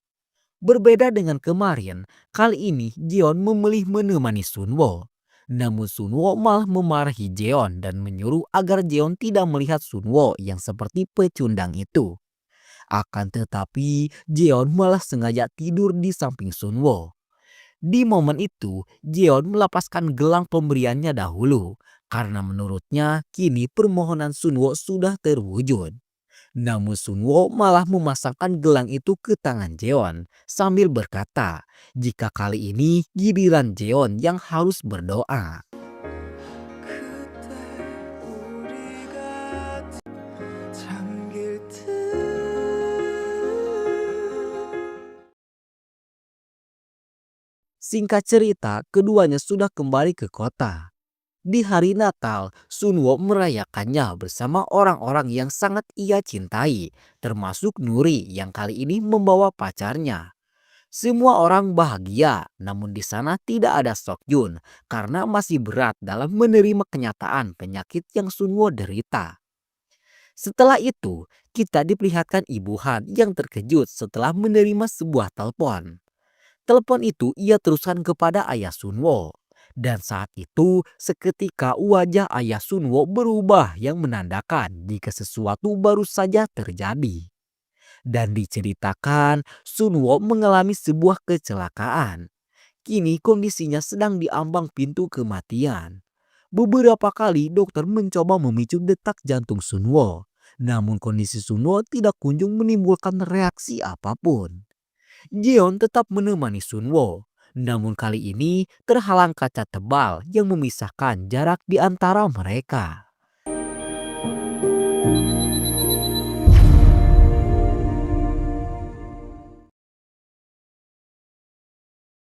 Berbeda dengan kemarin, kali ini Jeon memilih menemani Sunwo. Namun Sunwo malah memarahi Jeon dan menyuruh agar Jeon tidak melihat Sunwo yang seperti pecundang itu. Akan tetapi, Jeon malah sengaja tidur di samping Sunwo. Di momen itu, Jeon melepaskan gelang pemberiannya dahulu karena menurutnya kini permohonan Sunwo sudah terwujud. Namun Sunwo malah memasangkan gelang itu ke tangan Jeon sambil berkata, jika kali ini giliran Jeon yang harus berdoa. Singkat cerita, keduanya sudah kembali ke kota. Di hari Natal, Sunwo merayakannya bersama orang-orang yang sangat ia cintai, termasuk Nuri yang kali ini membawa pacarnya. Semua orang bahagia, namun di sana tidak ada Seokjun karena masih berat dalam menerima kenyataan penyakit yang Sunwo derita. Setelah itu, kita diperlihatkan Ibu Han yang terkejut setelah menerima sebuah telepon. Telepon itu ia teruskan kepada ayah Sunwo. Dan saat itu seketika wajah ayah Sunwo berubah yang menandakan jika sesuatu baru saja terjadi. Dan diceritakan Sunwo mengalami sebuah kecelakaan. Kini kondisinya sedang diambang pintu kematian. Beberapa kali dokter mencoba memicu detak jantung Sunwo. Namun kondisi Sunwo tidak kunjung menimbulkan reaksi apapun. Jeon tetap menemani Sunwo. Namun kali ini terhalang kaca tebal yang memisahkan jarak di antara mereka.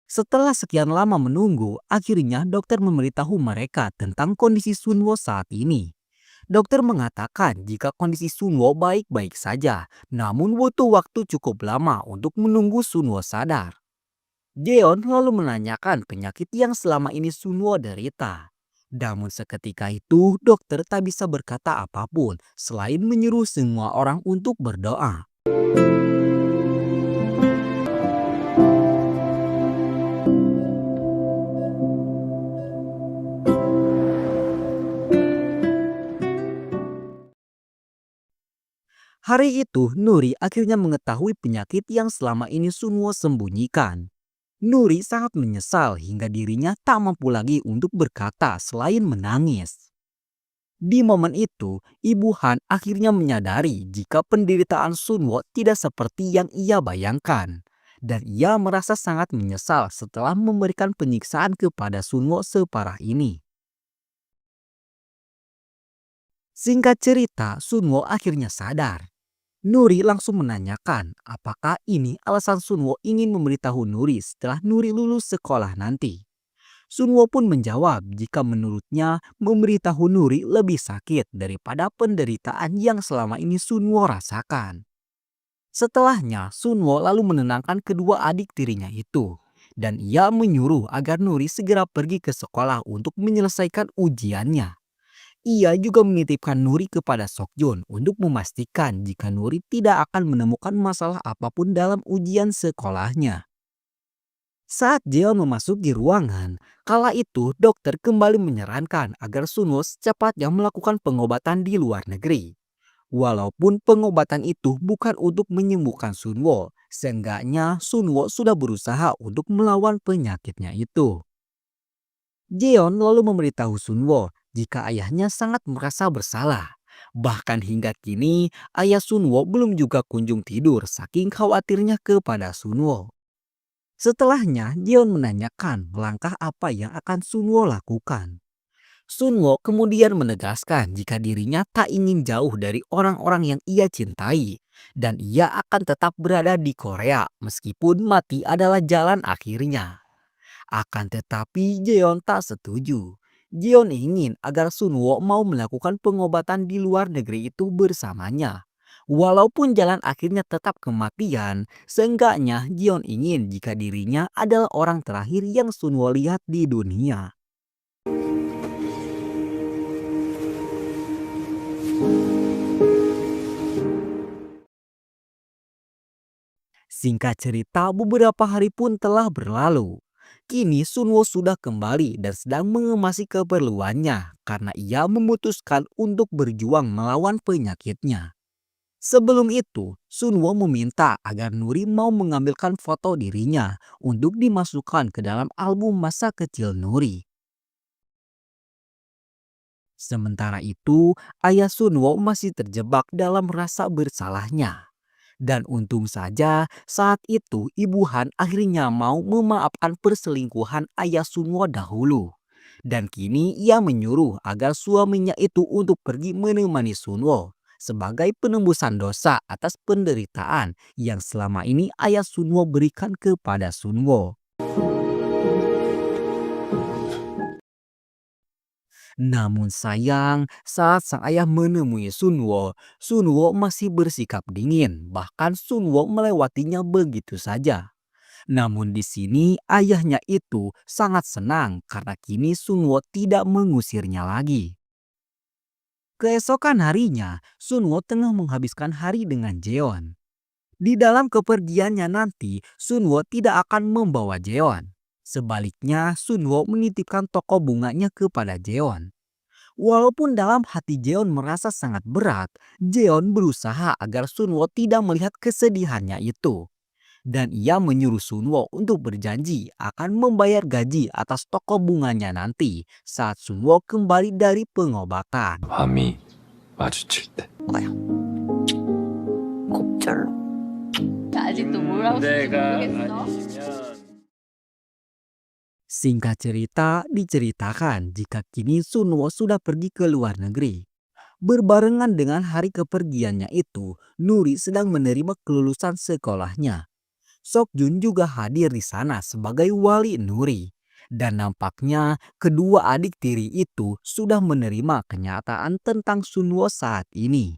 Setelah sekian lama menunggu, akhirnya dokter memberitahu mereka tentang kondisi Sunwo saat ini. Dokter mengatakan jika kondisi Sunwo baik-baik saja, namun butuh waktu cukup lama untuk menunggu Sunwo sadar. Jeon lalu menanyakan penyakit yang selama ini Sunwo derita. Namun seketika itu dokter tak bisa berkata apapun selain menyuruh semua orang untuk berdoa. Hari itu Nuri akhirnya mengetahui penyakit yang selama ini Sunwo sembunyikan. Nuri sangat menyesal hingga dirinya tak mampu lagi untuk berkata selain menangis. Di momen itu, Ibu Han akhirnya menyadari jika penderitaan Sunwo tidak seperti yang ia bayangkan. Dan ia merasa sangat menyesal setelah memberikan penyiksaan kepada Sunwo separah ini. Singkat cerita, Sunwo akhirnya sadar. Nuri langsung menanyakan apakah ini alasan Sunwo ingin memberitahu Nuri setelah Nuri lulus sekolah nanti. Sunwo pun menjawab jika menurutnya memberitahu Nuri lebih sakit daripada penderitaan yang selama ini Sunwo rasakan. Setelahnya, Sunwo lalu menenangkan kedua adik tirinya itu. Dan ia menyuruh agar Nuri segera pergi ke sekolah untuk menyelesaikan ujiannya. Ia juga menitipkan Nuri kepada Seokjun untuk memastikan jika Nuri tidak akan menemukan masalah apapun dalam ujian sekolahnya. Saat Jeon memasuki ruangan, kala itu dokter kembali menyarankan agar Sunwo secepatnya melakukan pengobatan di luar negeri. Walaupun pengobatan itu bukan untuk menyembuhkan Sunwo, seenggaknya Sunwo sudah berusaha untuk melawan penyakitnya itu. Jeon lalu memberitahu Sunwo jika ayahnya sangat merasa bersalah. Bahkan hingga kini, ayah Sunwo belum juga kunjung tidur saking khawatirnya kepada Sunwo. Setelahnya, Jeon menanyakan langkah apa yang akan Sunwo lakukan. Sunwo kemudian menegaskan jika dirinya tak ingin jauh dari orang-orang yang ia cintai. Dan ia akan tetap berada di Korea meskipun mati adalah jalan akhirnya. Akan tetapi Jeon tak setuju. Jeon ingin agar Sunwo mau melakukan pengobatan di luar negeri itu bersamanya. Walaupun jalan akhirnya tetap kematian, seenggaknya Jeon ingin jika dirinya adalah orang terakhir yang Sunwo lihat di dunia. Singkat cerita, beberapa hari pun telah berlalu. Kini Sunwo sudah kembali dan sedang mengemasi keperluannya karena ia memutuskan untuk berjuang melawan penyakitnya. Sebelum itu, Sunwo meminta agar Nuri mau mengambilkan foto dirinya untuk dimasukkan ke dalam album masa kecil Nuri. Sementara itu, ayah Sunwo masih terjebak dalam rasa bersalahnya. Dan untung saja saat itu Ibu Han akhirnya mau memaafkan perselingkuhan ayah Sunwo dahulu. Dan kini ia menyuruh agar suaminya itu untuk pergi menemani Sunwo sebagai penembusan dosa atas penderitaan yang selama ini ayah Sunwo berikan kepada Sunwo. Namun sayang, saat sang ayah menemui Sunwo, Sunwo masih bersikap dingin, bahkan Sunwo melewatinya begitu saja. Namun di sini ayahnya itu sangat senang karena kini Sunwo tidak mengusirnya lagi. Keesokan harinya, Sunwo tengah menghabiskan hari dengan Jeon. Di dalam kepergiannya nanti, Sunwo tidak akan membawa Jeon. Sebaliknya, Sunwo menitipkan toko bunganya kepada Jeon. Walaupun dalam hati Jeon merasa sangat berat, Jeon berusaha agar Sunwo tidak melihat kesedihannya itu. Dan ia menyuruh Sunwo untuk berjanji akan membayar gaji atas toko bunganya nanti saat Sunwo kembali dari pengobatan. 밤이 마주칠 때. 곱절. 아직도 뭐라고 쓰는지 모르겠어. Singkat cerita, diceritakan jika kini Sunwo sudah pergi ke luar negeri. Berbarengan dengan hari kepergiannya itu, Nuri sedang menerima kelulusan sekolahnya. Seokjun juga hadir di sana sebagai wali Nuri. Dan nampaknya kedua adik tiri itu sudah menerima kenyataan tentang Sunwo saat ini.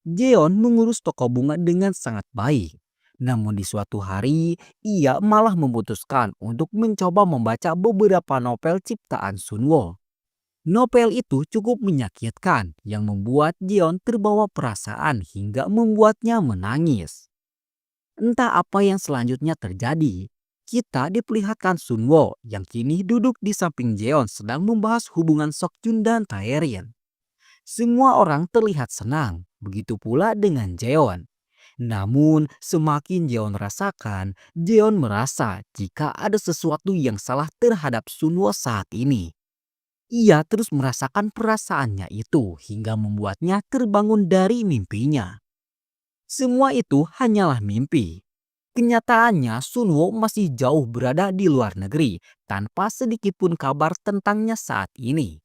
Jeon mengurus toko bunga dengan sangat baik. Namun di suatu hari, ia malah memutuskan untuk mencoba membaca beberapa novel ciptaan Sunwo. Novel itu cukup menyakitkan yang membuat Jeon terbawa perasaan hingga membuatnya menangis. Entah apa yang selanjutnya terjadi, kita diperlihatkan Sunwo yang kini duduk di samping Jeon sedang membahas hubungan Seokjun dan Taerin. Semua orang terlihat senang, begitu pula dengan Jeon. Namun semakin Jeon rasakan, Jeon merasa jika ada sesuatu yang salah terhadap Sunwo saat ini. Ia terus merasakan perasaannya itu hingga membuatnya terbangun dari mimpinya. Semua itu hanyalah mimpi. Kenyataannya Sunwo masih jauh berada di luar negeri tanpa sedikit pun kabar tentangnya saat ini.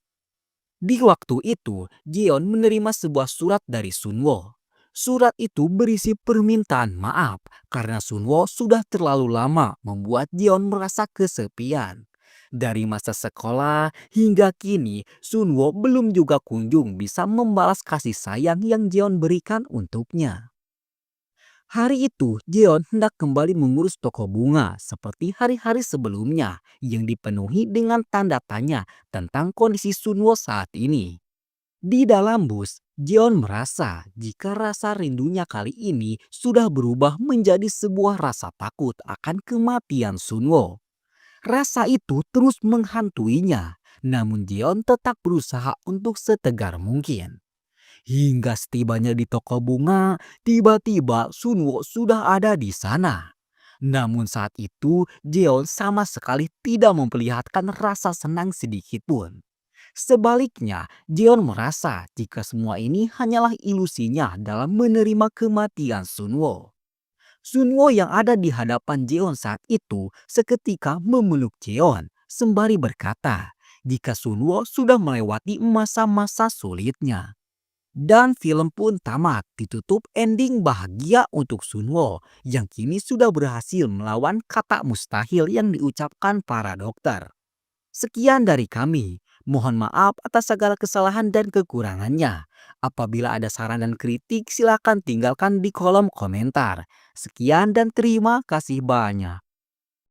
Di waktu itu, Jeon menerima sebuah surat dari Sunwo. Surat itu berisi permintaan maaf karena Sunwo sudah terlalu lama membuat Jeon merasa kesepian. Dari masa sekolah hingga kini, Sunwo belum juga kunjung bisa membalas kasih sayang yang Jeon berikan untuknya. Hari itu, Jeon hendak kembali mengurus toko bunga seperti hari-hari sebelumnya yang dipenuhi dengan tanda tanya tentang kondisi Sunwo saat ini. Di dalam bus, Jeon merasa jika rasa rindunya kali ini sudah berubah menjadi sebuah rasa takut akan kematian Sunwo. Rasa itu terus menghantuinya, namun Jeon tetap berusaha untuk setegar mungkin. Hingga setibanya di toko bunga, tiba-tiba Sunwo sudah ada di sana. Namun saat itu, Jeon sama sekali tidak memperlihatkan rasa senang sedikit pun. Sebaliknya, Jeon merasa jika semua ini hanyalah ilusinya dalam menerima kematian Sunwo. Sunwo yang ada di hadapan Jeon saat itu seketika memeluk Jeon sembari berkata jika Sunwo sudah melewati masa-masa sulitnya. Dan film pun tamat ditutup ending bahagia untuk Sunwo yang kini sudah berhasil melawan kata mustahil yang diucapkan para dokter. Sekian dari kami. Mohon maaf atas segala kesalahan dan kekurangannya. Apabila ada saran dan kritik, silakan tinggalkan di kolom komentar. Sekian dan terima kasih banyak.